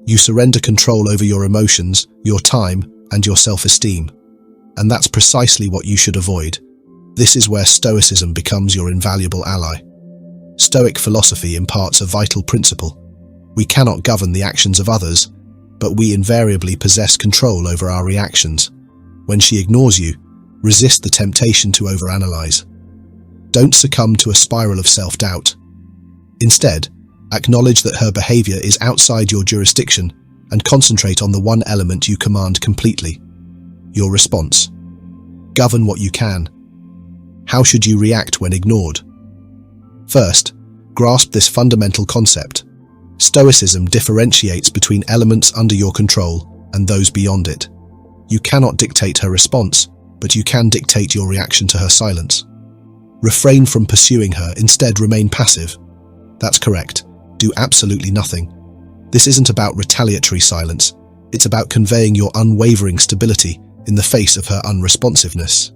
You surrender control over your emotions, your time, and your self-esteem. And that's precisely what you should avoid. This is where Stoicism becomes your invaluable ally. Stoic philosophy imparts a vital principle. We cannot govern the actions of others, but we invariably possess control over our reactions. When she ignores you, resist the temptation to overanalyze. Don't succumb to a spiral of self-doubt. Instead, acknowledge that her behavior is outside your jurisdiction and concentrate on the one element you command completely: your response. Govern what you can. How should you react when ignored? First, grasp this fundamental concept. Stoicism differentiates between elements under your control and those beyond it. You cannot dictate her response, but you can dictate your reaction to her silence. Refrain from pursuing her, instead remain passive. That's correct. Do absolutely nothing. This isn't about retaliatory silence. It's about conveying your unwavering stability in the face of her unresponsiveness.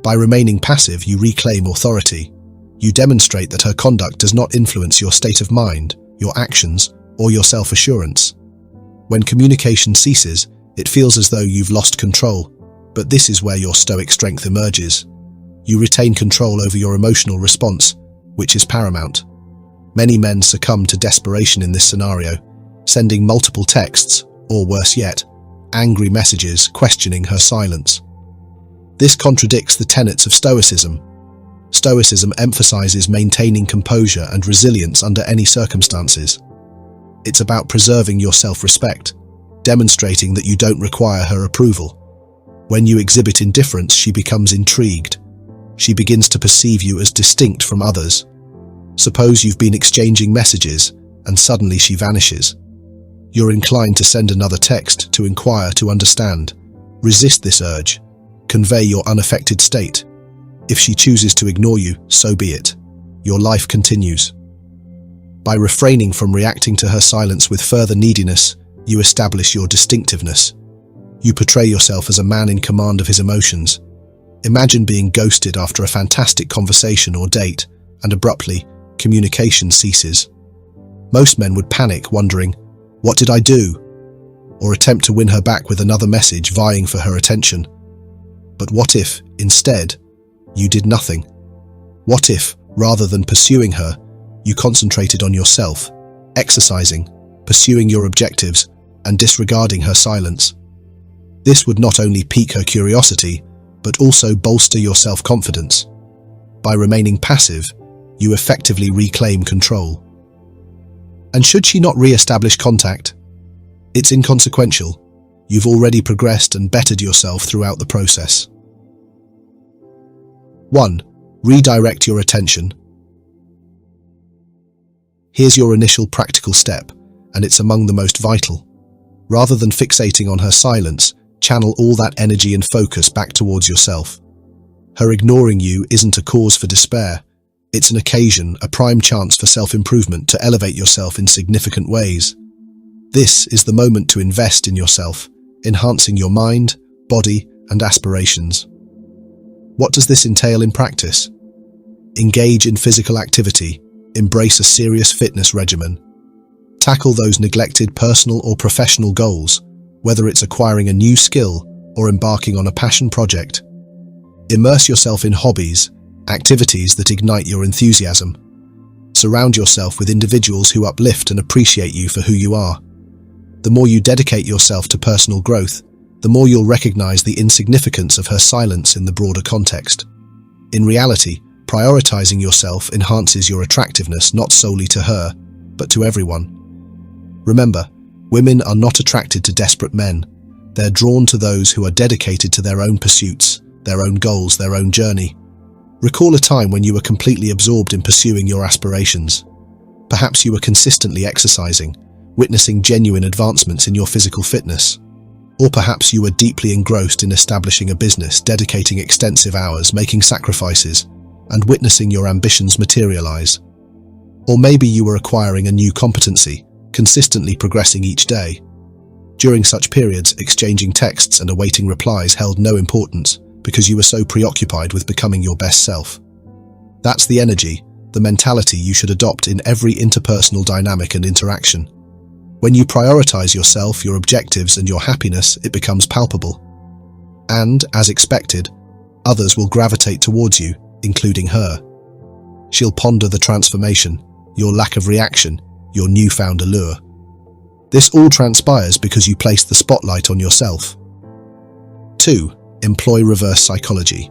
By remaining passive, you reclaim authority. You demonstrate that her conduct does not influence your state of mind, your actions, or your self-assurance. When communication ceases, it feels as though you've lost control, But this is where your stoic strength emerges. You retain control over your emotional response, which is paramount. Many men succumb to desperation in this scenario, sending multiple texts, or worse yet, angry messages questioning her silence. This contradicts the tenets of Stoicism. Stoicism emphasizes maintaining composure and resilience under any circumstances. It's about preserving your self-respect, demonstrating that you don't require her approval. When you exhibit indifference, she becomes intrigued. She begins to perceive you as distinct from others. Suppose you've been exchanging messages, and suddenly she vanishes. You're inclined to send another text to inquire, to understand. Resist this urge. Convey your unaffected state. If she chooses to ignore you, so be it. Your life continues. By refraining from reacting to her silence with further neediness, you establish your distinctiveness. You portray yourself as a man in command of his emotions. Imagine being ghosted after a fantastic conversation or date, and abruptly, communication ceases. Most men would panic, wondering, "What did I do?" or attempt to win her back with another message vying for her attention. But what if, instead, you did nothing? What if, rather than pursuing her, you concentrated on yourself, exercising, pursuing your objectives, and disregarding her silence? This would not only pique her curiosity, but also bolster your self-confidence. By remaining passive, you effectively reclaim control. And should she not re-establish contact? It's inconsequential. You've already progressed and bettered yourself throughout the process. 1. Redirect your attention. Here's your initial practical step, and it's among the most vital. Rather than fixating on her silence, channel all that energy and focus back towards yourself. Her ignoring you isn't a cause for despair. It's an occasion, a prime chance for self-improvement, to elevate yourself in significant ways. This is the moment to invest in yourself, enhancing your mind, body, and aspirations. What does this entail in practice? Engage in physical activity, embrace a serious fitness regimen. Tackle those neglected personal or professional goals, whether it's acquiring a new skill or embarking on a passion project. Immerse yourself in hobbies, activities that ignite your enthusiasm. Surround yourself with individuals who uplift and appreciate you for who you are. The more you dedicate yourself to personal growth, the more you'll recognize the insignificance of her silence in the broader context. In reality, prioritizing yourself enhances your attractiveness not solely to her, but to everyone. Remember, women are not attracted to desperate men. They're drawn to those who are dedicated to their own pursuits, their own goals, their own journey. Recall a time when you were completely absorbed in pursuing your aspirations. Perhaps you were consistently exercising, witnessing genuine advancements in your physical fitness. Or perhaps you were deeply engrossed in establishing a business, dedicating extensive hours, making sacrifices, and witnessing your ambitions materialize. Or maybe you were acquiring a new competency, consistently progressing each day. During such periods, exchanging texts and awaiting replies held no importance because you were so preoccupied with becoming your best self. That's the energy, the mentality you should adopt in every interpersonal dynamic and interaction. When you prioritize yourself, your objectives, and your happiness, it becomes palpable. And, as expected, others will gravitate towards you, including her. She'll ponder the transformation, your lack of reaction, your newfound allure. This all transpires because you place the spotlight on yourself. 2. Employ reverse psychology.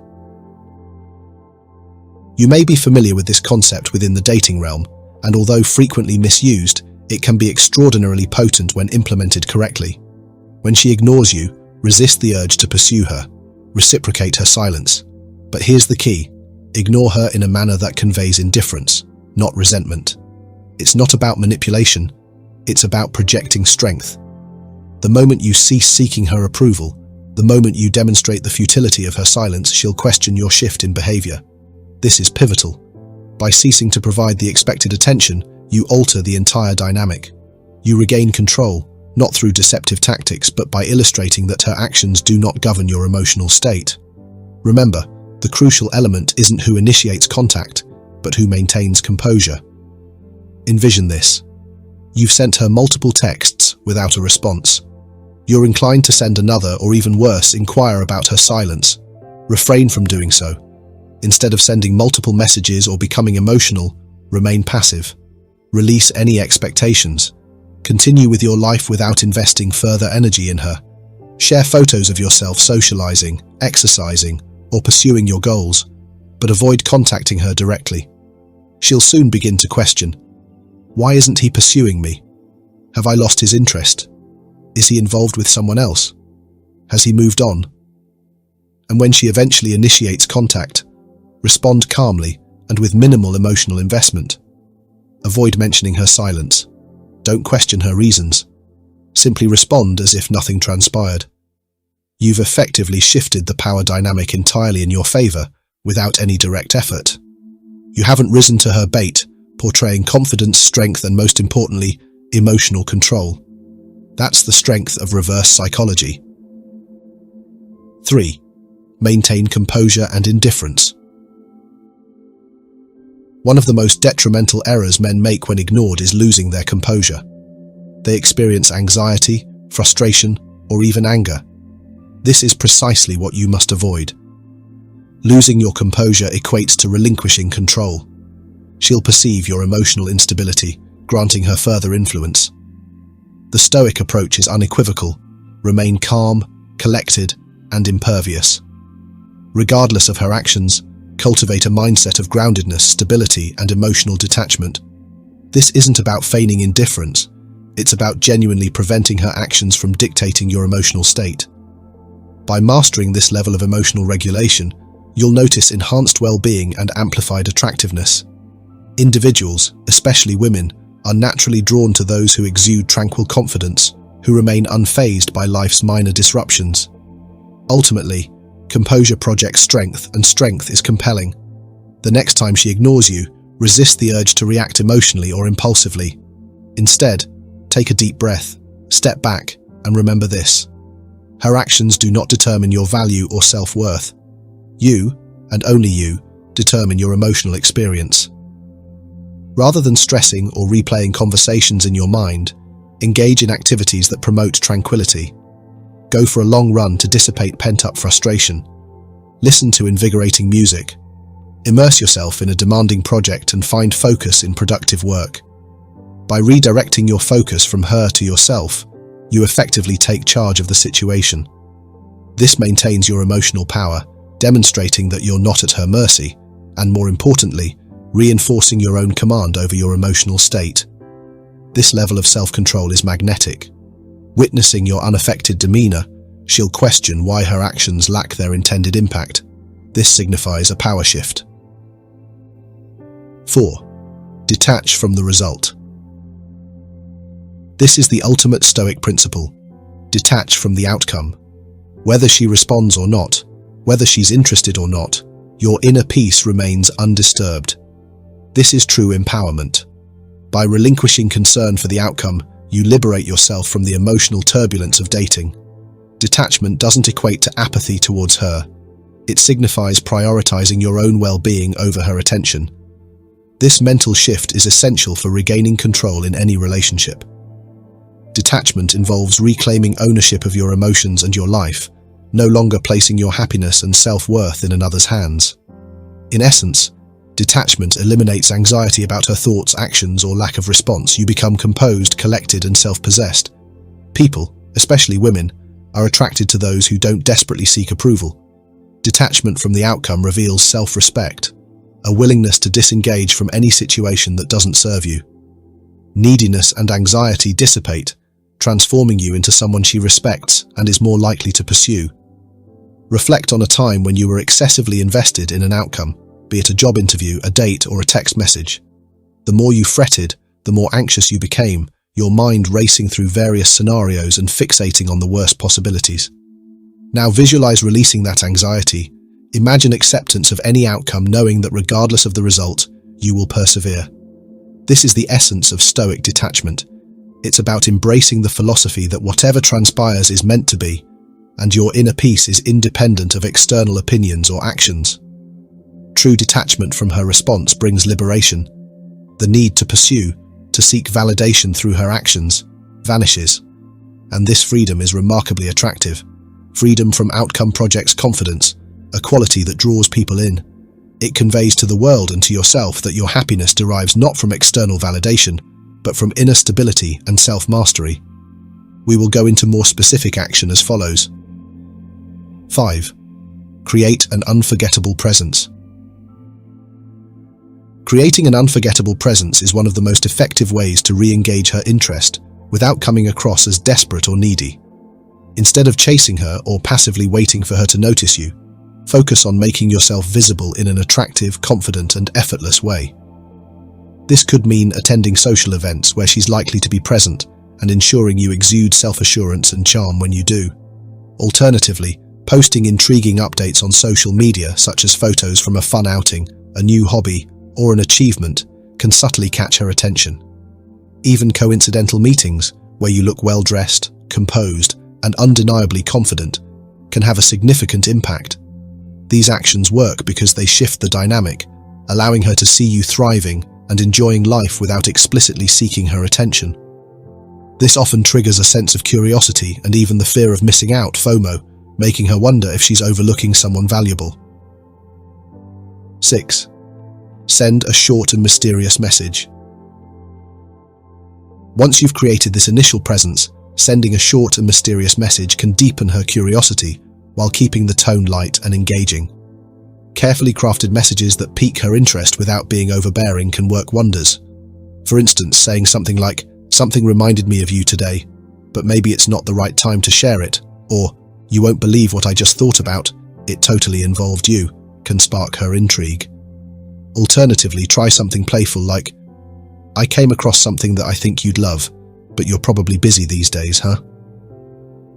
You may be familiar with this concept within the dating realm, and although frequently misused, it can be extraordinarily potent when implemented correctly. When she ignores you, resist the urge to pursue her. Reciprocate her silence. But here's the key. Ignore her in a manner that conveys indifference, not resentment. It's not about manipulation. It's about projecting strength. The moment you cease seeking her approval, the moment you demonstrate the futility of her silence, she'll question your shift in behavior. This is pivotal. By ceasing to provide the expected attention, you alter the entire dynamic. You regain control, not through deceptive tactics, but by illustrating that her actions do not govern your emotional state. Remember, the crucial element isn't who initiates contact, but who maintains composure. Envision this. You've sent her multiple texts without a response. You're inclined to send another, or even worse, inquire about her silence. Refrain from doing so. Instead of sending multiple messages or becoming emotional, remain passive. Release any expectations. Continue with your life without investing further energy in her. Share photos of yourself socializing, exercising, or pursuing your goals, but avoid contacting her directly. She'll soon begin to question, why isn't he pursuing me? Have I lost his interest? Is he involved with someone else? Has he moved on? And when she eventually initiates contact, respond calmly and with minimal emotional investment. Avoid mentioning her silence. Don't question her reasons. Simply respond as if nothing transpired. You've effectively shifted the power dynamic entirely in your favor without any direct effort. You haven't risen to her bait, portraying confidence, strength, and most importantly, emotional control. That's the strength of reverse psychology. 3. Maintain composure and indifference. One of the most detrimental errors men make when ignored is losing their composure. They experience anxiety, frustration, or even anger. This is precisely what you must avoid. Losing your composure equates to relinquishing control. She'll perceive your emotional instability, granting her further influence. The Stoic approach is unequivocal. Remain calm, collected, and impervious. Regardless of her actions, cultivate a mindset of groundedness, stability, and emotional detachment. This isn't about feigning indifference. It's about genuinely preventing her actions from dictating your emotional state. By mastering this level of emotional regulation, you'll notice enhanced well-being and amplified attractiveness. Individuals, especially women, are naturally drawn to those who exude tranquil confidence, who remain unfazed by life's minor disruptions. Ultimately, composure projects strength, and strength is compelling. The next time she ignores you, resist the urge to react emotionally or impulsively. Instead, take a deep breath, step back, and remember this. Her actions do not determine your value or self-worth. You, and only you, determine your emotional experience. Rather than stressing or replaying conversations in your mind, engage in activities that promote tranquility. Go for a long run to dissipate pent-up frustration. Listen to invigorating music. Immerse yourself in a demanding project and find focus in productive work. By redirecting your focus from her to yourself, you effectively take charge of the situation. This maintains your emotional power, demonstrating that you're not at her mercy, and more importantly, reinforcing your own command over your emotional state. This level of self-control is magnetic. Witnessing your unaffected demeanor, she'll question why her actions lack their intended impact. This signifies a power shift. 4. Detach from the result. This is the ultimate Stoic principle. Detach from the outcome. Whether she responds or not, whether she's interested or not, your inner peace remains undisturbed. This is true empowerment. By relinquishing concern for the outcome, you liberate yourself from the emotional turbulence of dating. Detachment doesn't equate to apathy towards her. It signifies prioritizing your own well-being over her attention. This mental shift is essential for regaining control in any relationship. Detachment involves reclaiming ownership of your emotions and your life, no longer placing your happiness and self-worth in another's hands. In essence, detachment eliminates anxiety about her thoughts, actions, or lack of response. You become composed, collected, and self-possessed. People, especially women, are attracted to those who don't desperately seek approval. Detachment from the outcome reveals self-respect, a willingness to disengage from any situation that doesn't serve you. Neediness and anxiety dissipate, transforming you into someone she respects and is more likely to pursue. Reflect on a time when you were excessively invested in an outcome, be it a job interview, a date, or a text message. The more you fretted, the more anxious you became, your mind racing through various scenarios and fixating on the worst possibilities. Now visualize releasing that anxiety. Imagine acceptance of any outcome, knowing that regardless of the result, you will persevere. This is the essence of Stoic detachment. It's about embracing the philosophy that whatever transpires is meant to be, and your inner peace is independent of external opinions or actions. True detachment from her response brings liberation. The need to pursue, to seek validation through her actions, vanishes. and this freedom is remarkably attractive. Freedom from outcome projects confidence, a quality that draws people in. It conveys to the world and to yourself that your happiness derives not from external validation, but from inner stability and self-mastery. We will go into more specific action as follows. 5. Create an unforgettable presence. Creating an unforgettable presence is one of the most effective ways to re-engage her interest without coming across as desperate or needy. Instead of chasing her or passively waiting for her to notice you, focus on making yourself visible in an attractive, confident, and effortless way. This could mean attending social events where she's likely to be present and ensuring you exude self-assurance and charm when you do. Alternatively, posting intriguing updates on social media, such as photos from a fun outing, a new hobby, or an achievement, can subtly catch her attention. Even coincidental meetings, where you look well-dressed, composed, and undeniably confident, can have a significant impact. These actions work because they shift the dynamic, allowing her to see you thriving and enjoying life without explicitly seeking her attention. This often triggers a sense of curiosity and even the fear of missing out, FOMO, making her wonder if she's overlooking someone valuable. 6. Send a short and mysterious message. Once you've created this initial presence, sending a short and mysterious message can deepen her curiosity while keeping the tone light and engaging. Carefully crafted messages that pique her interest without being overbearing can work wonders. For instance, saying something like, "Something reminded me of you today, but maybe it's not the right time to share it," or "You won't believe what I just thought about, it totally involved you," can spark her intrigue. Alternatively, try something playful like, "I came across something that I think you'd love, but you're probably busy these days, huh?"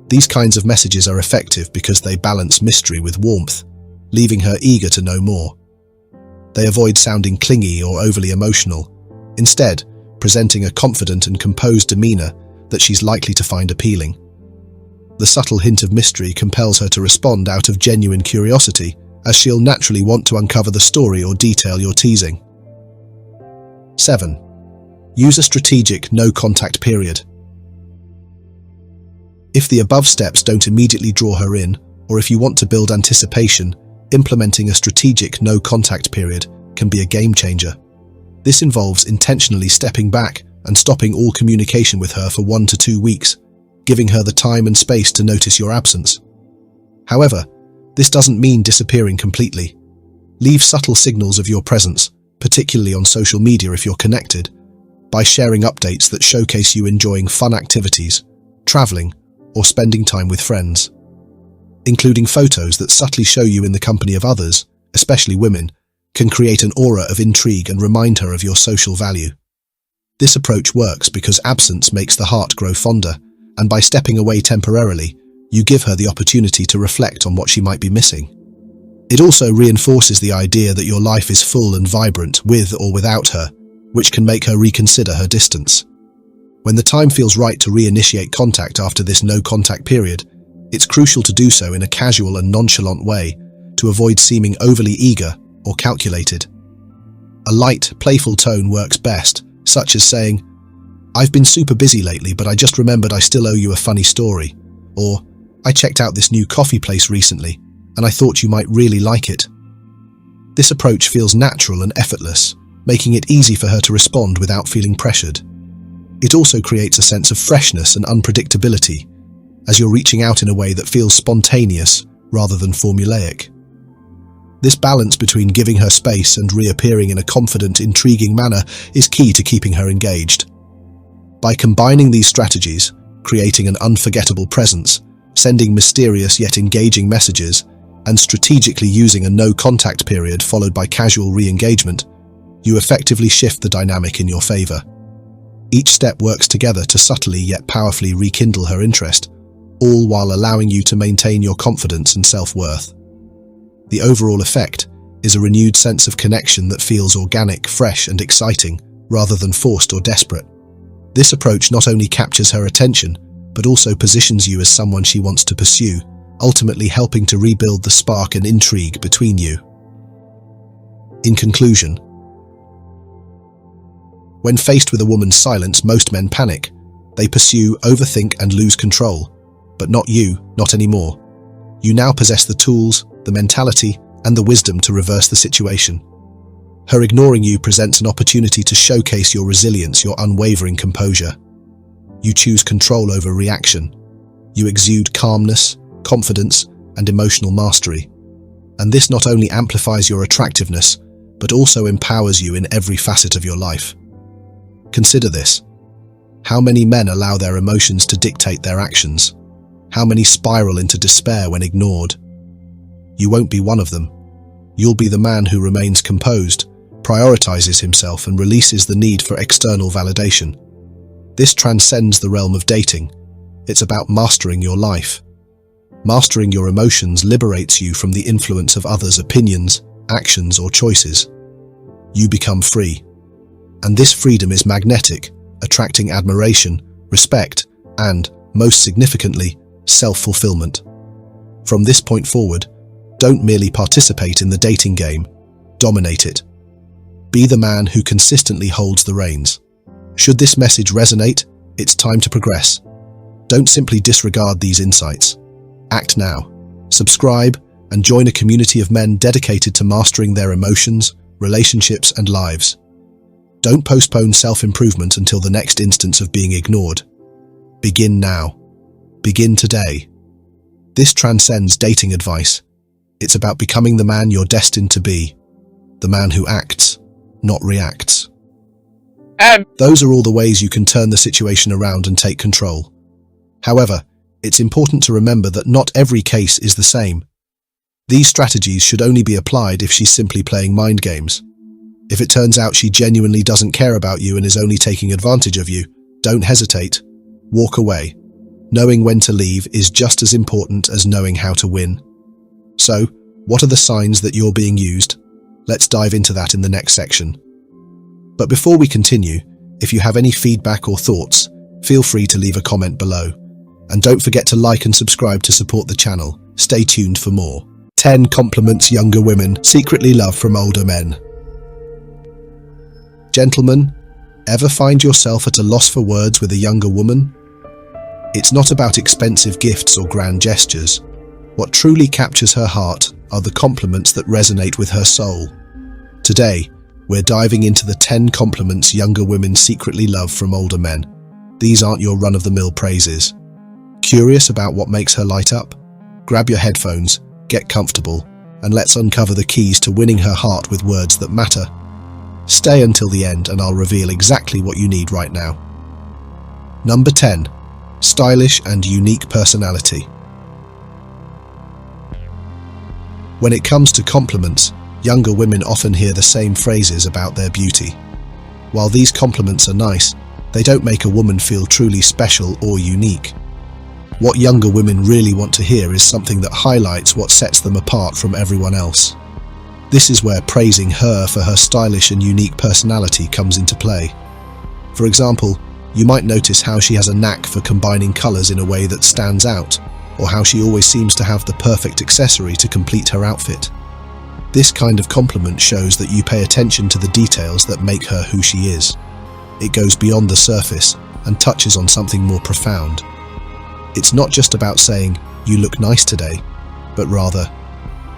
These kinds of messages are effective because they balance mystery with warmth, leaving her eager to know more. They avoid sounding clingy or overly emotional, instead presenting a confident and composed demeanor that she's likely to find appealing. The subtle hint of mystery compels her to respond out of genuine curiosity, as she'll naturally want to uncover the story or detail you're teasing. 7. Use a strategic no-contact period. If the above steps don't immediately draw her in, or if you want to build anticipation, implementing a strategic no-contact period can be a game-changer. This involves intentionally stepping back and stopping all communication with her for 1 to 2 weeks, giving her the time and space to notice your absence. However, this doesn't mean disappearing completely. Leave subtle signals of your presence, particularly on social media if you're connected, by sharing updates that showcase you enjoying fun activities, traveling, or spending time with friends. Including photos that subtly show you in the company of others, especially women, can create an aura of intrigue and remind her of your social value. This approach works because absence makes the heart grow fonder, and by stepping away temporarily, you give her the opportunity to reflect on what she might be missing. It also reinforces the idea that your life is full and vibrant with or without her, which can make her reconsider her distance. When the time feels right to reinitiate contact after this no-contact period, it's crucial to do so in a casual and nonchalant way to avoid seeming overly eager or calculated. A light, playful tone works best, such as saying, "I've been super busy lately, but I just remembered I still owe you a funny story," or "I checked out this new coffee place recently, and I thought you might really like it." This approach feels natural and effortless, making it easy for her to respond without feeling pressured. It also creates a sense of freshness and unpredictability, as you're reaching out in a way that feels spontaneous rather than formulaic. This balance between giving her space and reappearing in a confident, intriguing manner is key to keeping her engaged. By combining these strategies, creating an unforgettable presence, sending mysterious yet engaging messages, and strategically using a no-contact period followed by casual re-engagement, you effectively shift the dynamic in your favor. Each step works together to subtly yet powerfully rekindle her interest, all while allowing you to maintain your confidence and self-worth. The overall effect is a renewed sense of connection that feels organic, fresh, and exciting, rather than forced or desperate. This approach not only captures her attention, but also positions you as someone she wants to pursue, ultimately helping to rebuild the spark and intrigue between you. In conclusion, when faced with a woman's silence, most men panic. They pursue, overthink, and lose control. But not you, not anymore. You now possess the tools, the mentality, and the wisdom to reverse the situation. Her ignoring you presents an opportunity to showcase your resilience, your unwavering composure. You choose control over reaction. You exude calmness, confidence, and emotional mastery. And this not only amplifies your attractiveness, but also empowers you in every facet of your life. Consider this. How many men allow their emotions to dictate their actions? How many spiral into despair when ignored? You won't be one of them. You'll be the man who remains composed, prioritizes himself, and releases the need for external validation. This transcends the realm of dating. It's about mastering your life. Mastering your emotions liberates you from the influence of others' opinions, actions, or choices. You become free. And this freedom is magnetic, attracting admiration, respect, and, most significantly, self-fulfillment. From this point forward, don't merely participate in the dating game, dominate it. Be the man who consistently holds the reins. Should this message resonate, it's time to progress. Don't simply disregard these insights. Act now. Subscribe and join a community of men dedicated to mastering their emotions, relationships, and lives. Don't postpone self-improvement until the next instance of being ignored. Begin now. Begin today. This transcends dating advice. It's about becoming the man you're destined to be. The man who acts, not reacts. Those are all the ways you can turn the situation around and take control. However, it's important to remember that not every case is the same. These strategies should only be applied if she's simply playing mind games. If it turns out she genuinely doesn't care about you and is only taking advantage of you, don't hesitate. Walk away. Knowing when to leave is just as important as knowing how to win. So, what are the signs that you're being used? Let's dive into that in the next section. But before we continue, if you have any feedback or thoughts, feel free to leave a comment below. And don't forget to like and subscribe to support the channel. Stay tuned for more. 10 compliments younger women secretly love from older men. Gentlemen, ever find yourself at a loss for words with a younger woman? It's not about expensive gifts or grand gestures. What truly captures her heart are the compliments that resonate with her soul. Today, we're diving into the 10 compliments younger women secretly love from older men. These aren't your run-of-the-mill praises. Curious about what makes her light up? Grab your headphones, get comfortable, and let's uncover the keys to winning her heart with words that matter. Stay until the end and I'll reveal exactly what you need right now. Number 10. Stylish and unique personality. When it comes to compliments, younger women often hear the same phrases about their beauty. While these compliments are nice, they don't make a woman feel truly special or unique. What younger women really want to hear is something that highlights what sets them apart from everyone else. This is where praising her for her stylish and unique personality comes into play. For example, you might notice how she has a knack for combining colours in a way that stands out, or how she always seems to have the perfect accessory to complete her outfit. This kind of compliment shows that you pay attention to the details that make her who she is. It goes beyond the surface and touches on something more profound. It's not just about saying, "You look nice today," but rather,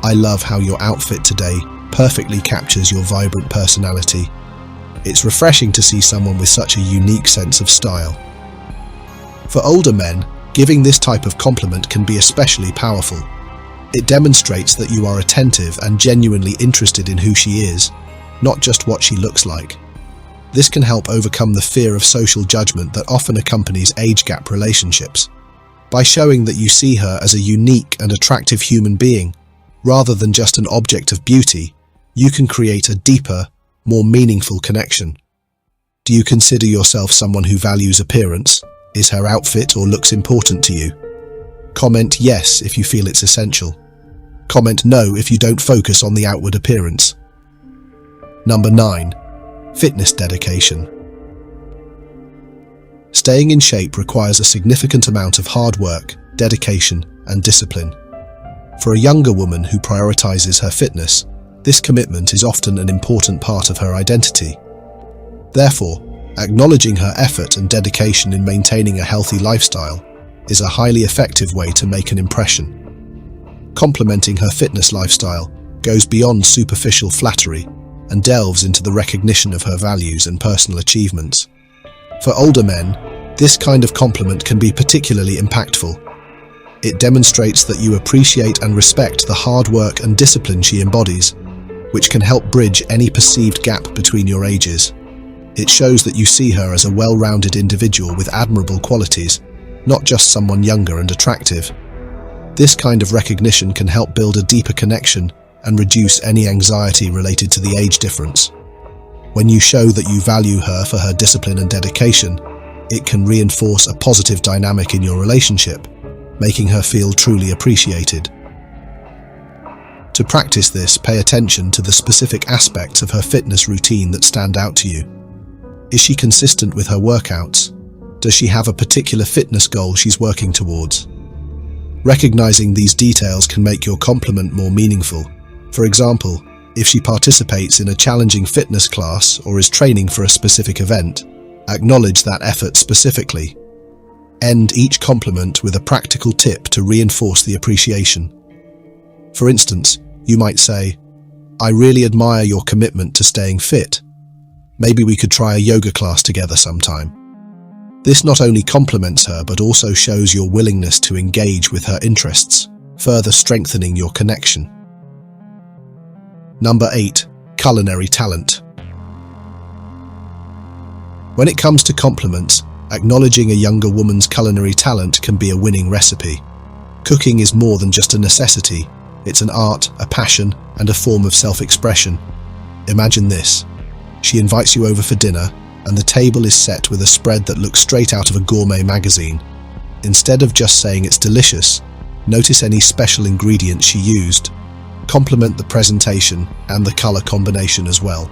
"I love how your outfit today perfectly captures your vibrant personality." It's refreshing to see someone with such a unique sense of style. For older men, giving this type of compliment can be especially powerful. It demonstrates that you are attentive and genuinely interested in who she is, not just what she looks like. This can help overcome the fear of social judgment that often accompanies age gap relationships. By showing that you see her as a unique and attractive human being, rather than just an object of beauty, you can create a deeper, more meaningful connection. Do you consider yourself someone who values appearance? Is her outfit or looks important to you? Comment yes if you feel it's essential. Comment no if you don't focus on the outward appearance. Number 9. Fitness dedication. Staying in shape requires a significant amount of hard work, dedication, and discipline. For a younger woman who prioritizes her fitness, this commitment is often an important part of her identity. Therefore, Acknowledging her effort and dedication in maintaining a healthy lifestyle is a highly effective way to make an impression. Complimenting her fitness lifestyle goes beyond superficial flattery and delves into the recognition of her values and personal achievements. For older men, this kind of compliment can be particularly impactful. It demonstrates that you appreciate and respect the hard work and discipline she embodies, which can help bridge any perceived gap between your ages. It shows that you see her as a well-rounded individual with admirable qualities, not just someone younger and attractive. This kind of recognition can help build a deeper connection and reduce any anxiety related to the age difference. When you show that you value her for her discipline and dedication, it can reinforce a positive dynamic in your relationship, making her feel truly appreciated. To practice this, pay attention to the specific aspects of her fitness routine that stand out to you. Is she consistent with her workouts? Does she have a particular fitness goal she's working towards? Recognizing these details can make your compliment more meaningful. For example, if she participates in a challenging fitness class or is training for a specific event, acknowledge that effort specifically. End each compliment with a practical tip to reinforce the appreciation. For instance, you might say, "I really admire your commitment to staying fit. Maybe we could try a yoga class together sometime." This not only compliments her, but also shows your willingness to engage with her interests, further strengthening your connection. Number 8. Culinary talent. When it comes to compliments, acknowledging a younger woman's culinary talent can be a winning recipe. Cooking is more than just a necessity. It's an art, a passion, and a form of self-expression. Imagine this. She invites you over for dinner, and the table is set with a spread that looks straight out of a gourmet magazine. Instead of just saying it's delicious, notice any special ingredients she used. Compliment the presentation and the color combination as well.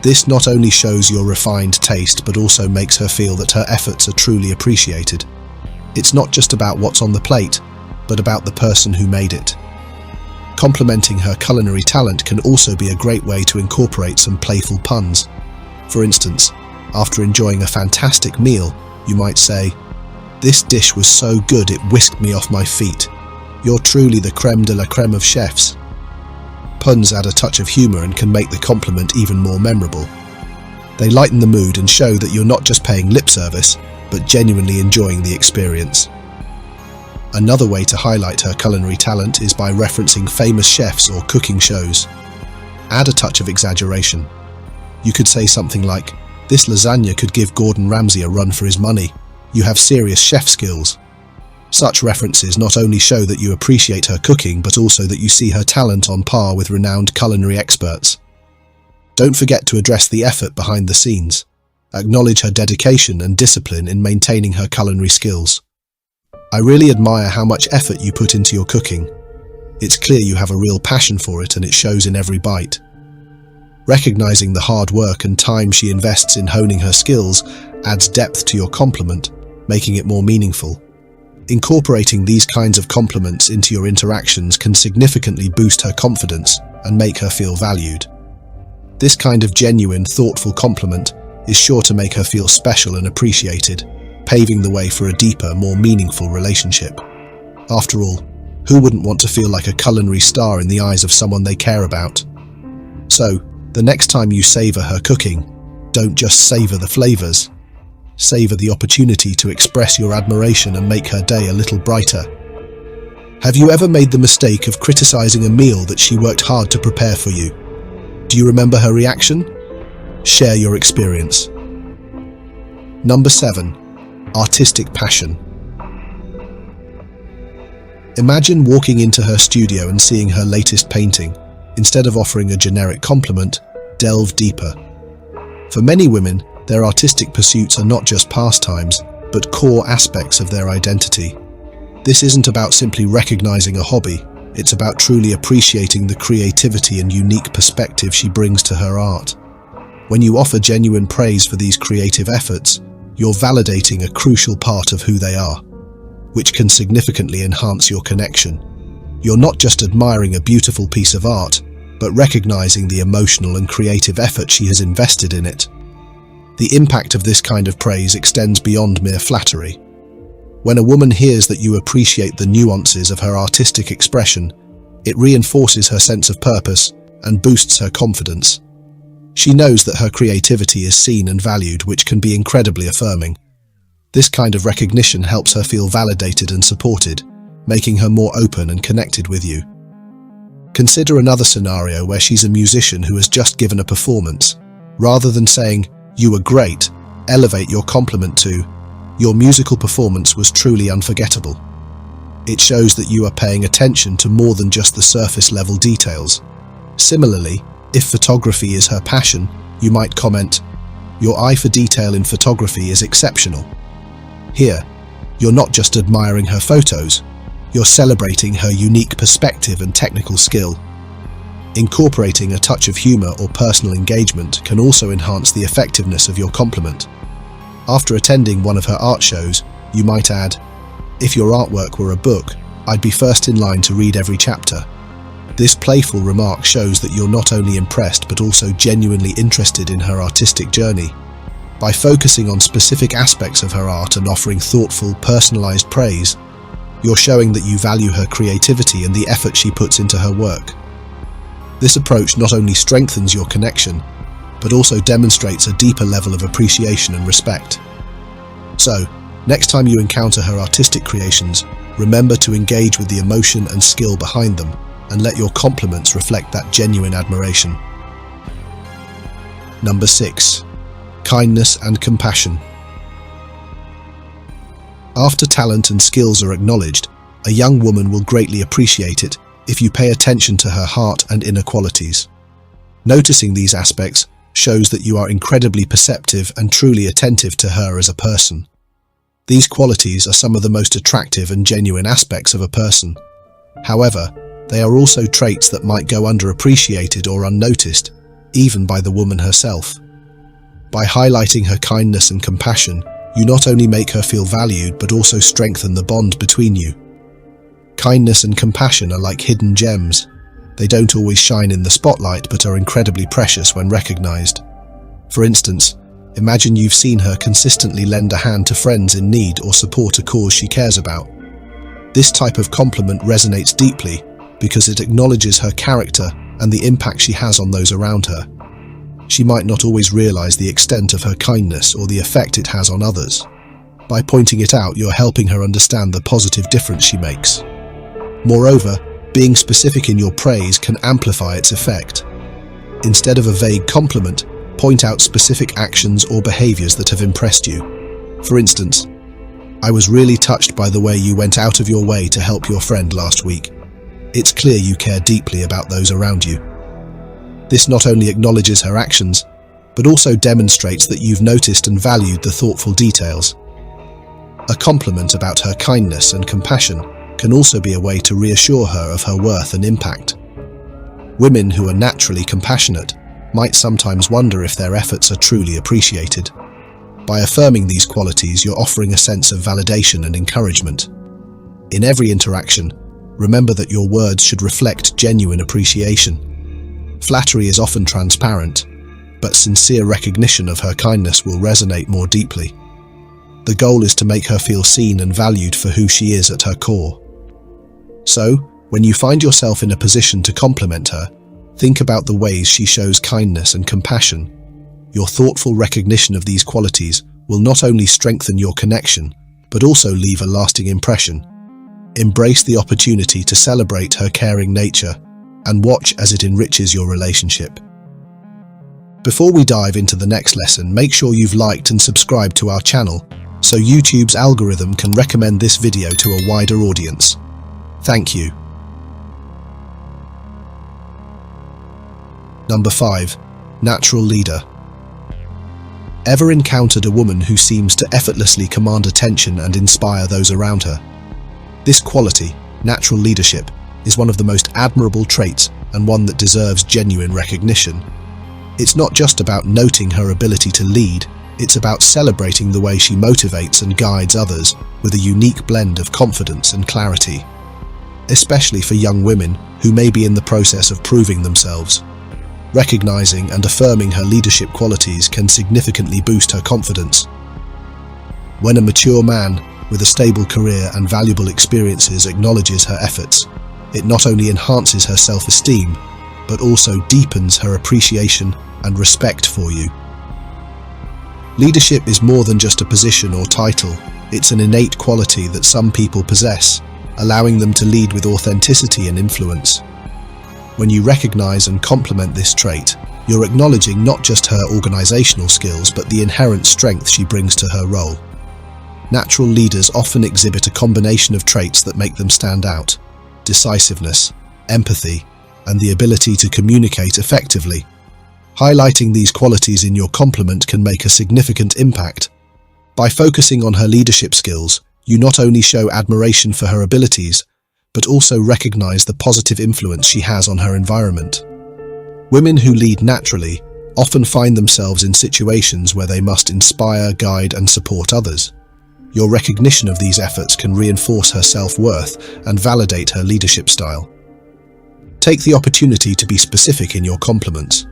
This not only shows your refined taste, but also makes her feel that her efforts are truly appreciated. It's not just about what's on the plate, but about the person who made it. Complimenting her culinary talent can also be a great way to incorporate some playful puns. For instance, after enjoying a fantastic meal, you might say, "This dish was so good it whisked me off my feet. You're truly the creme de la creme of chefs." Puns add a touch of humor and can make the compliment even more memorable. They lighten the mood and show that you're not just paying lip service, but genuinely enjoying the experience. Another way to highlight her culinary talent is by referencing famous chefs or cooking shows. Add a touch of exaggeration. You could say something like, "This lasagna could give Gordon Ramsay a run for his money. You have serious chef skills." Such references not only show that you appreciate her cooking, but also that you see her talent on par with renowned culinary experts. Don't forget to address the effort behind the scenes. Acknowledge her dedication and discipline in maintaining her culinary skills. "I really admire how much effort you put into your cooking. It's clear you have a real passion for it, and it shows in every bite." Recognizing the hard work and time she invests in honing her skills adds depth to your compliment, making it more meaningful. Incorporating these kinds of compliments into your interactions can significantly boost her confidence and make her feel valued. This kind of genuine, thoughtful compliment is sure to make her feel special and appreciated, paving the way for a deeper, more meaningful relationship. After all, who wouldn't want to feel like a culinary star in the eyes of someone they care about? So, the next time you savor her cooking, don't just savor the flavors. Savor the opportunity to express your admiration and make her day a little brighter. Have you ever made the mistake of criticizing a meal that she worked hard to prepare for you? Do you remember her reaction? Share your experience. Number 7. Artistic passion. Imagine walking into her studio and seeing her latest painting. Instead of offering a generic compliment, delve deeper. For many women, their artistic pursuits are not just pastimes, but core aspects of their identity. This isn't about simply recognizing a hobby, it's about truly appreciating the creativity and unique perspective she brings to her art. When you offer genuine praise for these creative efforts, you're validating a crucial part of who they are, which can significantly enhance your connection. You're not just admiring a beautiful piece of art, but recognizing the emotional and creative effort she has invested in it. The impact of this kind of praise extends beyond mere flattery. When a woman hears that you appreciate the nuances of her artistic expression, it reinforces her sense of purpose and boosts her confidence. She knows that her creativity is seen and valued, which can be incredibly affirming. This kind of recognition helps her feel validated and supported, making her more open and connected with you. Consider another scenario where she's a musician who has just given a performance. Rather than saying, "You were great," elevate your compliment to, "Your musical performance was truly unforgettable." It shows that you are paying attention to more than just the surface-level details. Similarly, if photography is her passion, you might comment, "Your eye for detail in photography is exceptional." Here, you're not just admiring her photos, you're celebrating her unique perspective and technical skill. Incorporating a touch of humor or personal engagement can also enhance the effectiveness of your compliment. After attending one of her art shows, you might add, "If your artwork were a book, I'd be first in line to read every chapter." This playful remark shows that you're not only impressed but also genuinely interested in her artistic journey. By focusing on specific aspects of her art and offering thoughtful, personalized praise, you're showing that you value her creativity and the effort she puts into her work. This approach not only strengthens your connection, but also demonstrates a deeper level of appreciation and respect. So, next time you encounter her artistic creations, remember to engage with the emotion and skill behind them, and let your compliments reflect that genuine admiration. Number 6. Kindness and compassion. After talent and skills are acknowledged, a young woman will greatly appreciate it if you pay attention to her heart and inner qualities. Noticing these aspects shows that you are incredibly perceptive and truly attentive to her as a person. These qualities are some of the most attractive and genuine aspects of a person. However, they are also traits that might go underappreciated or unnoticed, even by the woman herself. By highlighting her kindness and compassion, you not only make her feel valued but also strengthen the bond between you. Kindness and compassion are like hidden gems. They don't always shine in the spotlight but are incredibly precious when recognized. For instance, imagine you've seen her consistently lend a hand to friends in need or support a cause she cares about. This type of compliment resonates deeply because it acknowledges her character and the impact she has on those around her. She might not always realize the extent of her kindness or the effect it has on others. By pointing it out, you're helping her understand the positive difference she makes. Moreover, being specific in your praise can amplify its effect. Instead of a vague compliment, point out specific actions or behaviors that have impressed you. For instance, "I was really touched by the way you went out of your way to help your friend last week. It's clear you care deeply about those around you." This not only acknowledges her actions, but also demonstrates that you've noticed and valued the thoughtful details. A compliment about her kindness and compassion can also be a way to reassure her of her worth and impact. Women who are naturally compassionate might sometimes wonder if their efforts are truly appreciated. By affirming these qualities, you're offering a sense of validation and encouragement. In every interaction, remember that your words should reflect genuine appreciation. Flattery is often transparent, but sincere recognition of her kindness will resonate more deeply. The goal is to make her feel seen and valued for who she is at her core. So, when you find yourself in a position to compliment her, think about the ways she shows kindness and compassion. Your thoughtful recognition of these qualities will not only strengthen your connection, but also leave a lasting impression. Embrace the opportunity to celebrate her caring nature and watch as it enriches your relationship. Before we dive into the next lesson, make sure you've liked and subscribed to our channel so YouTube's algorithm can recommend this video to a wider audience. Thank you. Number 5. Natural leader. Ever encountered a woman who seems to effortlessly command attention and inspire those around her? This quality, natural leadership, is one of the most admirable traits and one that deserves genuine recognition. It's not just about noting her ability to lead, it's about celebrating the way she motivates and guides others with a unique blend of confidence and clarity. Especially for young women who may be in the process of proving themselves. Recognizing and affirming her leadership qualities can significantly boost her confidence. When a mature man with a stable career and valuable experiences acknowledges her efforts, it not only enhances her self-esteem, but also deepens her appreciation and respect for you. Leadership is more than just a position or title. It's an innate quality that some people possess, allowing them to lead with authenticity and influence. When you recognize and compliment this trait, you're acknowledging not just her organizational skills, but the inherent strength she brings to her role. Natural leaders often exhibit a combination of traits that make them stand out: decisiveness, empathy, and the ability to communicate effectively. Highlighting these qualities in your compliment can make a significant impact. By focusing on her leadership skills, you not only show admiration for her abilities, but also recognize the positive influence she has on her environment. Women who lead naturally often find themselves in situations where they must inspire, guide, and support others. Your recognition of these efforts can reinforce her self-worth and validate her leadership style. Take the opportunity to be specific in your compliments.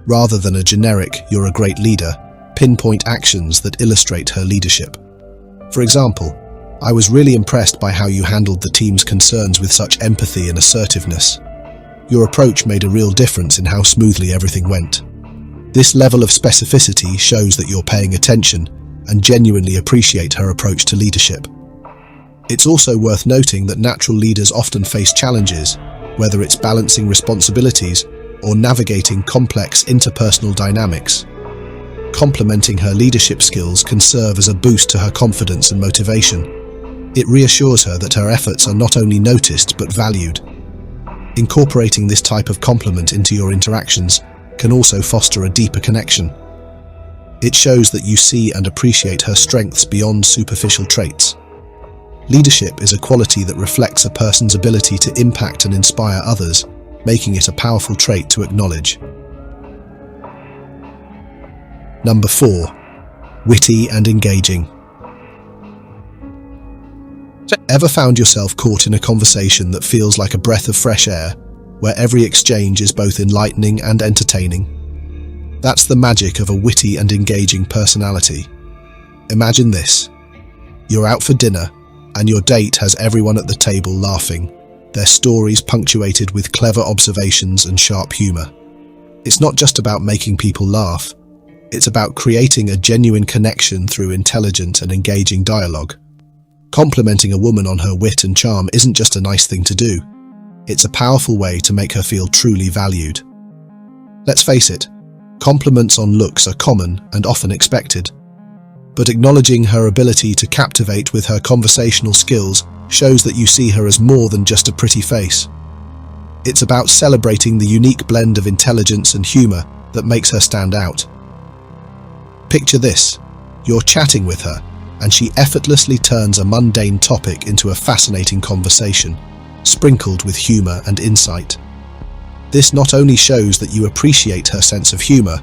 Rather than a generic "you're a great leader," pinpoint actions that illustrate her leadership. For example, "I was really impressed by how you handled the team's concerns with such empathy and assertiveness. Your approach made a real difference in how smoothly everything went." This level of specificity shows that you're paying attention and genuinely appreciate her approach to leadership. It's also worth noting that natural leaders often face challenges, whether it's balancing responsibilities or navigating complex interpersonal dynamics. Complementing her leadership skills can serve as a boost to her confidence and motivation. It reassures her that her efforts are not only noticed but valued. Incorporating this type of compliment into your interactions can also foster a deeper connection. It shows that you see and appreciate her strengths beyond superficial traits. Leadership is a quality that reflects a person's ability to impact and inspire others, making it a powerful trait to acknowledge. Number 4. Witty and engaging. Ever found yourself caught in a conversation that feels like a breath of fresh air, where every exchange is both enlightening and entertaining? That's the magic of a witty and engaging personality. Imagine this. You're out for dinner, and your date has everyone at the table laughing, their stories punctuated with clever observations and sharp humor. It's not just about making people laugh. It's about creating a genuine connection through intelligent and engaging dialogue. Complimenting a woman on her wit and charm isn't just a nice thing to do. It's a powerful way to make her feel truly valued. Let's face it, compliments on looks are common and often expected. But acknowledging her ability to captivate with her conversational skills shows that you see her as more than just a pretty face. It's about celebrating the unique blend of intelligence and humor that makes her stand out. Picture this. You're chatting with her, and she effortlessly turns a mundane topic into a fascinating conversation, sprinkled with humor and insight. This not only shows that you appreciate her sense of humor,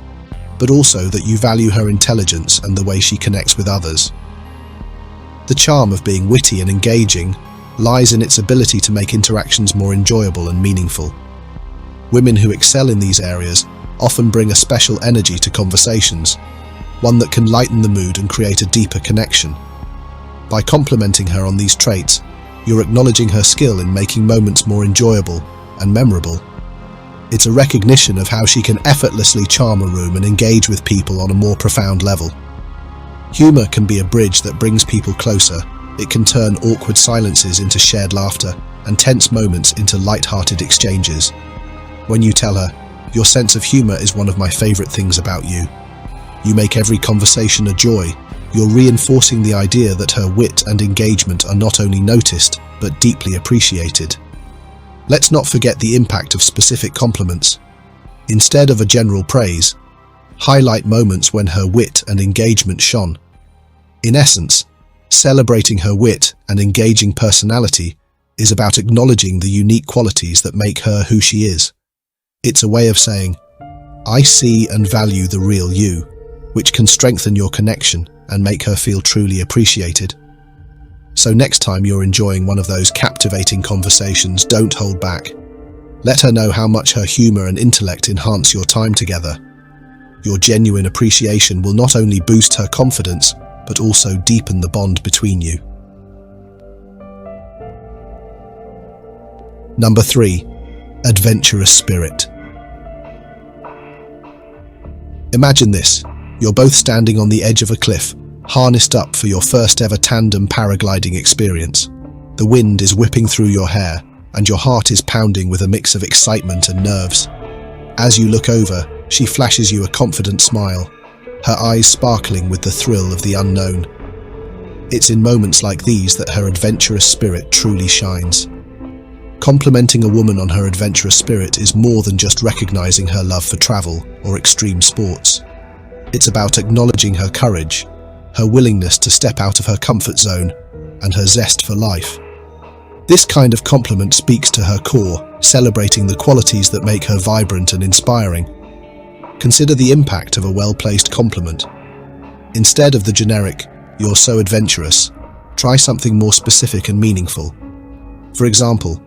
but also that you value her intelligence and the way she connects with others. The charm of being witty and engaging lies in its ability to make interactions more enjoyable and meaningful. Women who excel in these areas often bring a special energy to conversations, one that can lighten the mood and create a deeper connection. By complimenting her on these traits, you're acknowledging her skill in making moments more enjoyable and memorable. It's a recognition of how she can effortlessly charm a room and engage with people on a more profound level. Humor can be a bridge that brings people closer. It can turn awkward silences into shared laughter and tense moments into light-hearted exchanges. When you tell her, "Your sense of humor is one of my favorite things about you," you make every conversation a joy. You're reinforcing the idea that her wit and engagement are not only noticed, but deeply appreciated. Let's not forget the impact of specific compliments. Instead of a general praise, highlight moments when her wit and engagement shone. In essence, celebrating her wit and engaging personality is about acknowledging the unique qualities that make her who she is. It's a way of saying, "I see and value the real you," which can strengthen your connection and make her feel truly appreciated. So next time you're enjoying one of those captivating conversations, don't hold back. Let her know how much her humor and intellect enhance your time together. Your genuine appreciation will not only boost her confidence, but also deepen the bond between you. Number 3. Adventurous spirit. Imagine this. You're both standing on the edge of a cliff, harnessed up for your first ever tandem paragliding experience. The wind is whipping through your hair, and your heart is pounding with a mix of excitement and nerves. As you look over, she flashes you a confident smile, her eyes sparkling with the thrill of the unknown. It's in moments like these that her adventurous spirit truly shines. Complimenting a woman on her adventurous spirit is more than just recognizing her love for travel or extreme sports. It's about acknowledging her courage, her willingness to step out of her comfort zone, and her zest for life. This kind of compliment speaks to her core, celebrating the qualities that make her vibrant and inspiring. Consider the impact of a well-placed compliment. Instead of the generic, "You're so adventurous," try something more specific and meaningful. For example,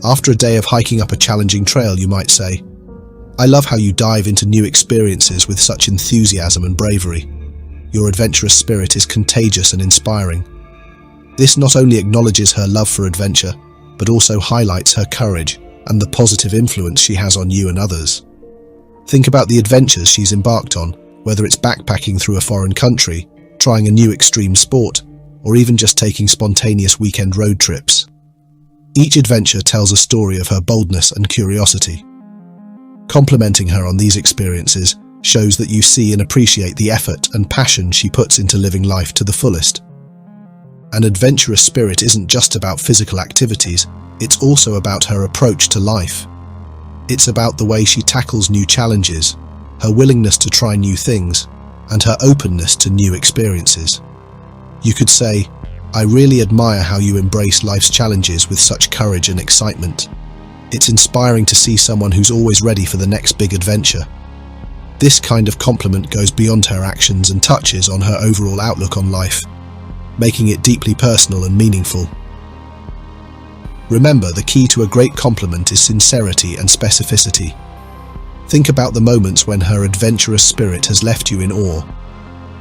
after a day of hiking up a challenging trail, you might say, "I love how you dive into new experiences with such enthusiasm and bravery. Your adventurous spirit is contagious and inspiring." This not only acknowledges her love for adventure, but also highlights her courage and the positive influence she has on you and others. Think about the adventures she's embarked on, whether it's backpacking through a foreign country, trying a new extreme sport, or even just taking spontaneous weekend road trips. Each adventure tells a story of her boldness and curiosity. Complimenting her on these experiences shows that you see and appreciate the effort and passion she puts into living life to the fullest. An adventurous spirit isn't just about physical activities, it's also about her approach to life. It's about the way she tackles new challenges, her willingness to try new things, and her openness to new experiences. You could say, "I really admire how you embrace life's challenges with such courage and excitement. It's inspiring to see someone who's always ready for the next big adventure." This kind of compliment goes beyond her actions and touches on her overall outlook on life, making it deeply personal and meaningful. Remember, the key to a great compliment is sincerity and specificity. Think about the moments when her adventurous spirit has left you in awe.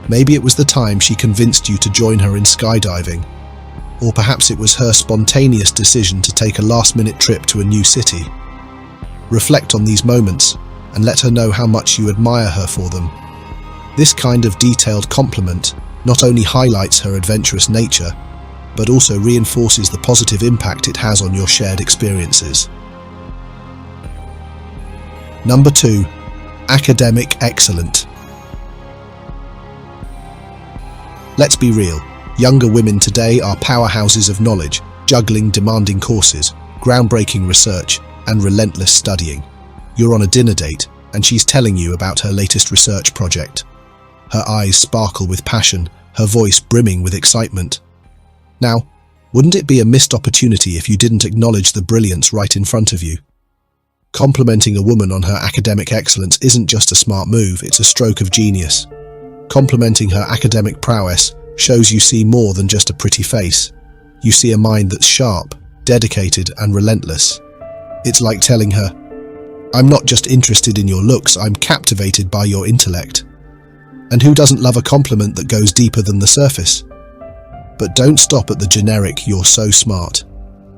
Maybe it was the time she convinced you to join her in skydiving, or perhaps it was her spontaneous decision to take a last-minute trip to a new city. Reflect on these moments and let her know how much you admire her for them. This kind of detailed compliment not only highlights her adventurous nature, but also reinforces the positive impact it has on your shared experiences. Number 2. Academic excellence. Let's be real, younger women today are powerhouses of knowledge, juggling demanding courses, groundbreaking research, and relentless studying. You're on a dinner date, and she's telling you about her latest research project. Her eyes sparkle with passion, her voice brimming with excitement. Now, wouldn't it be a missed opportunity if you didn't acknowledge the brilliance right in front of you? Complimenting a woman on her academic excellence isn't just a smart move, it's a stroke of genius. Complimenting her academic prowess shows you see more than just a pretty face. You see a mind that's sharp, dedicated, and relentless. It's like telling her, "I'm not just interested in your looks, I'm captivated by your intellect." And who doesn't love a compliment that goes deeper than the surface? But don't stop at the generic "you're so smart."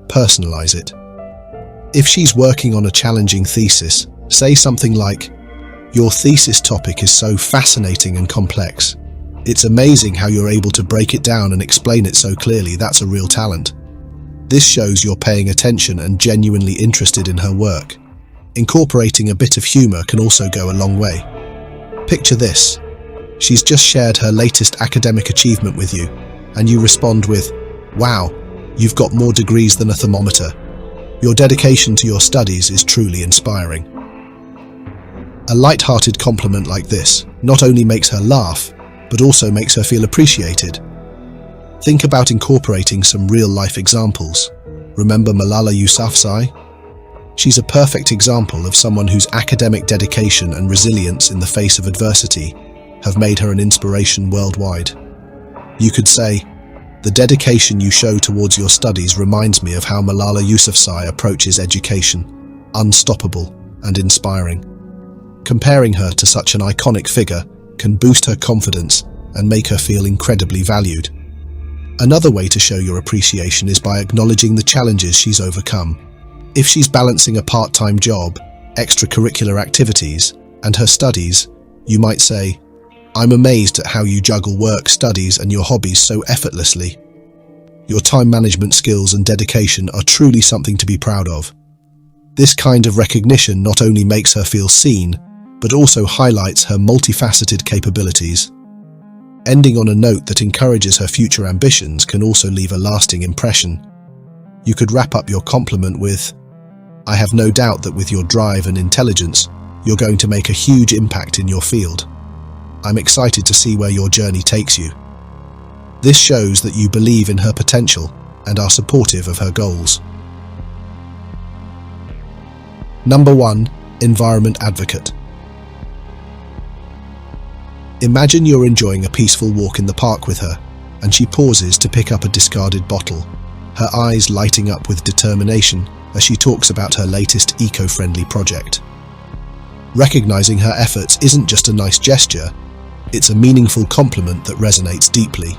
Personalize it. If she's working on a challenging thesis, say something like, "Your thesis topic is so fascinating and complex. It's amazing how you're able to break it down and explain it so clearly. That's a real talent." This shows you're paying attention and genuinely interested in her work. Incorporating a bit of humor can also go a long way. Picture this. She's just shared her latest academic achievement with you, and you respond with, "Wow, you've got more degrees than a thermometer. Your dedication to your studies is truly inspiring." A light-hearted compliment like this not only makes her laugh, but also makes her feel appreciated. Think about incorporating some real-life examples. Remember Malala Yousafzai? She's a perfect example of someone whose academic dedication and resilience in the face of adversity have made her an inspiration worldwide. You could say, "The dedication you show towards your studies reminds me of how Malala Yousafzai approaches education. unstoppable, and inspiring. Comparing her to such an iconic figure can boost her confidence and make her feel incredibly valued. Another way to show your appreciation is by acknowledging the challenges she's overcome. If she's balancing a part-time job, extracurricular activities, and her studies, you might say, "I'm amazed at how you juggle work, studies, and your hobbies so effortlessly. Your time management skills and dedication are truly something to be proud of." This kind of recognition not only makes her feel seen, but also highlights her multifaceted capabilities. Ending on a note that encourages her future ambitions can also leave a lasting impression. You could wrap up your compliment with, "I have no doubt that with your drive and intelligence, you're going to make a huge impact in your field. I'm excited to see where your journey takes you." This shows that you believe in her potential and are supportive of her goals. Number 1. Environment advocate. Imagine you're enjoying a peaceful walk in the park with her, and she pauses to pick up a discarded bottle, her eyes lighting up with determination as she talks about her latest eco-friendly project. Recognizing her efforts isn't just a nice gesture, it's a meaningful compliment that resonates deeply.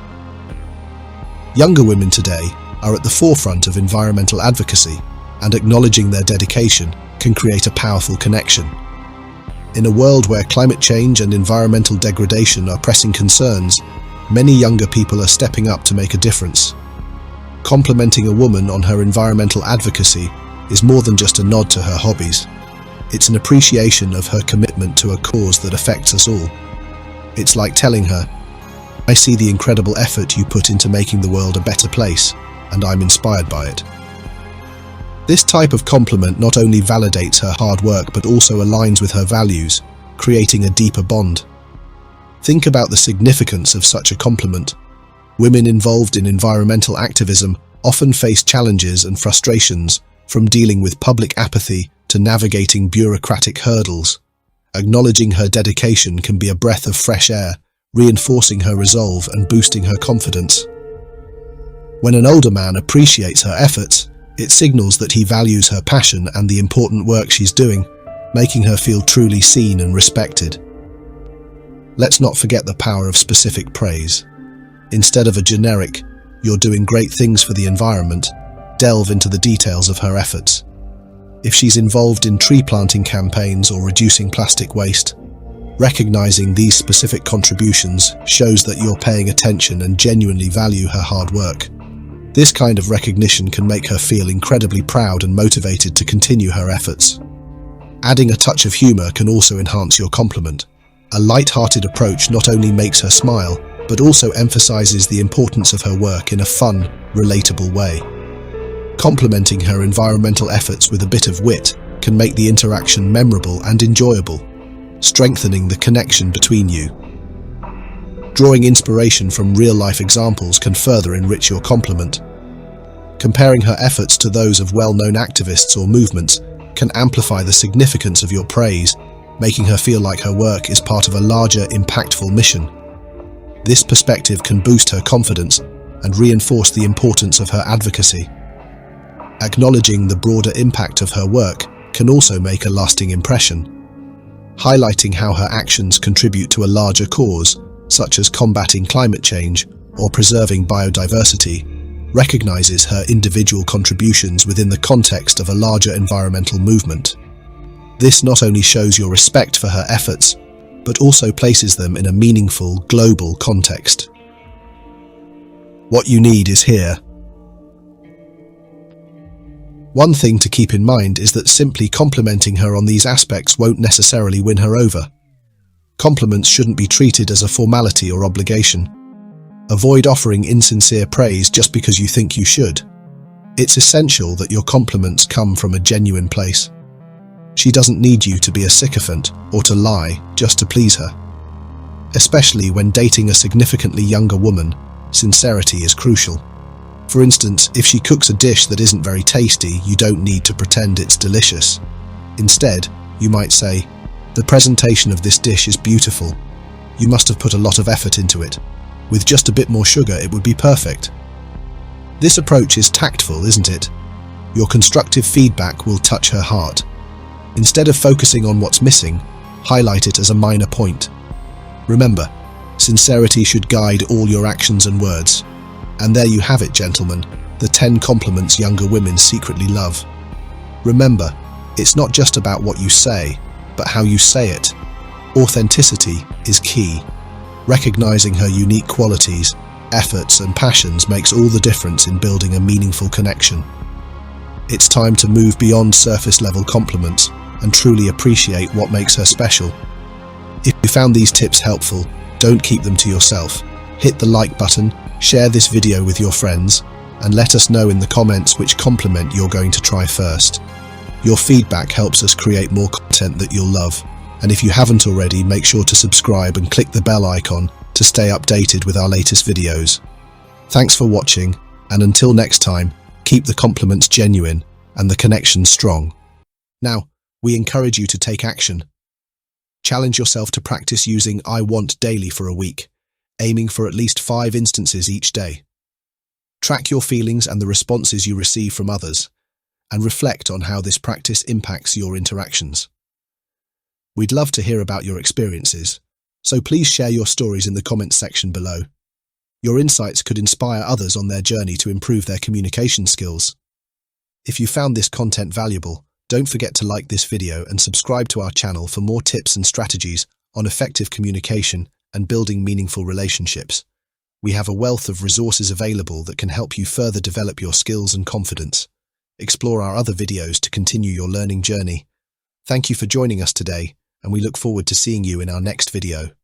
Younger women today are at the forefront of environmental advocacy, and acknowledging their dedication can create a powerful connection. In a world where climate change and environmental degradation are pressing concerns, many younger people are stepping up to make a difference. Complimenting a woman on her environmental advocacy is more than just a nod to her hobbies. It's an appreciation of her commitment to a cause that affects us all. It's like telling her, "I see the incredible effort you put into making the world a better place, and I'm inspired by it." This type of compliment not only validates her hard work but also aligns with her values, creating a deeper bond. Think about the significance of such a compliment. Women involved in environmental activism often face challenges and frustrations, from dealing with public apathy to navigating bureaucratic hurdles. Acknowledging her dedication can be a breath of fresh air, reinforcing her resolve and boosting her confidence. When an older man appreciates her efforts, it signals that he values her passion and the important work she's doing, making her feel truly seen and respected. Let's not forget the power of specific praise. Instead of a generic, "You're doing great things for the environment," delve into the details of her efforts. If she's involved in tree planting campaigns or reducing plastic waste, recognizing these specific contributions shows that you're paying attention and genuinely value her hard work. This kind of recognition can make her feel incredibly proud and motivated to continue her efforts. Adding a touch of humor can also enhance your compliment. A light-hearted approach not only makes her smile, but also emphasizes the importance of her work in a fun, relatable way. Complimenting her environmental efforts with a bit of wit can make the interaction memorable and enjoyable, strengthening the connection between you. Drawing inspiration from real-life examples can further enrich your compliment. Comparing her efforts to those of well-known activists or movements can amplify the significance of your praise, making her feel like her work is part of a larger, impactful mission. This perspective can boost her confidence and reinforce the importance of her advocacy. Acknowledging the broader impact of her work can also make a lasting impression. Highlighting how her actions contribute to a larger cause, such as combating climate change or preserving biodiversity, recognizes her individual contributions within the context of a larger environmental movement. This not only shows your respect for her efforts, but also places them in a meaningful, global context. What you need is here. One thing to keep in mind is that simply complimenting her on these aspects won't necessarily win her over. Compliments shouldn't be treated as a formality or obligation. Avoid offering insincere praise just because you think you should. It's essential that your compliments come from a genuine place. She doesn't need you to be a sycophant or to lie just to please her. Especially when dating a significantly younger woman, sincerity is crucial. For instance, if she cooks a dish that isn't very tasty, you don't need to pretend it's delicious. Instead, you might say, "The presentation of this dish is beautiful. You must have put a lot of effort into it. With just a bit more sugar, it would be perfect." This approach is tactful, isn't it? Your constructive feedback will touch her heart, Instead of focusing on what's missing, highlight it as a minor point. Remember, sincerity should guide all your actions and words. And there you have it, gentlemen, the 10 compliments younger women secretly love. Remember, it's not just about what you say, but how you say it. Authenticity is key. Recognizing her unique qualities, efforts, and passions makes all the difference in building a meaningful connection. It's time to move beyond surface-level compliments and truly appreciate what makes her special. If you found these tips helpful, don't keep them to yourself. Hit the like button, share this video with your friends, and let us know in the comments which compliment you're going to try first. Your feedback helps us create more content that you'll love. And if you haven't already, make sure to subscribe and click the bell icon to stay updated with our latest videos. Thanks for watching, and until next time, keep the compliments genuine and the connection strong. Now, we encourage you to take action. Challenge yourself to practice using I want daily for a week, aiming for at least 5 instances each day. Track your feelings and the responses you receive from others, and reflect on how this practice impacts your interactions. We'd love to hear about your experiences, so please share your stories in the comments section below. Your insights could inspire others on their journey to improve their communication skills. If you found this content valuable, don't forget to like this video and subscribe to our channel for more tips and strategies on effective communication and building meaningful relationships. We have a wealth of resources available that can help you further develop your skills and confidence. Explore our other videos to continue your learning journey. Thank you for joining us today, and we look forward to seeing you in our next video.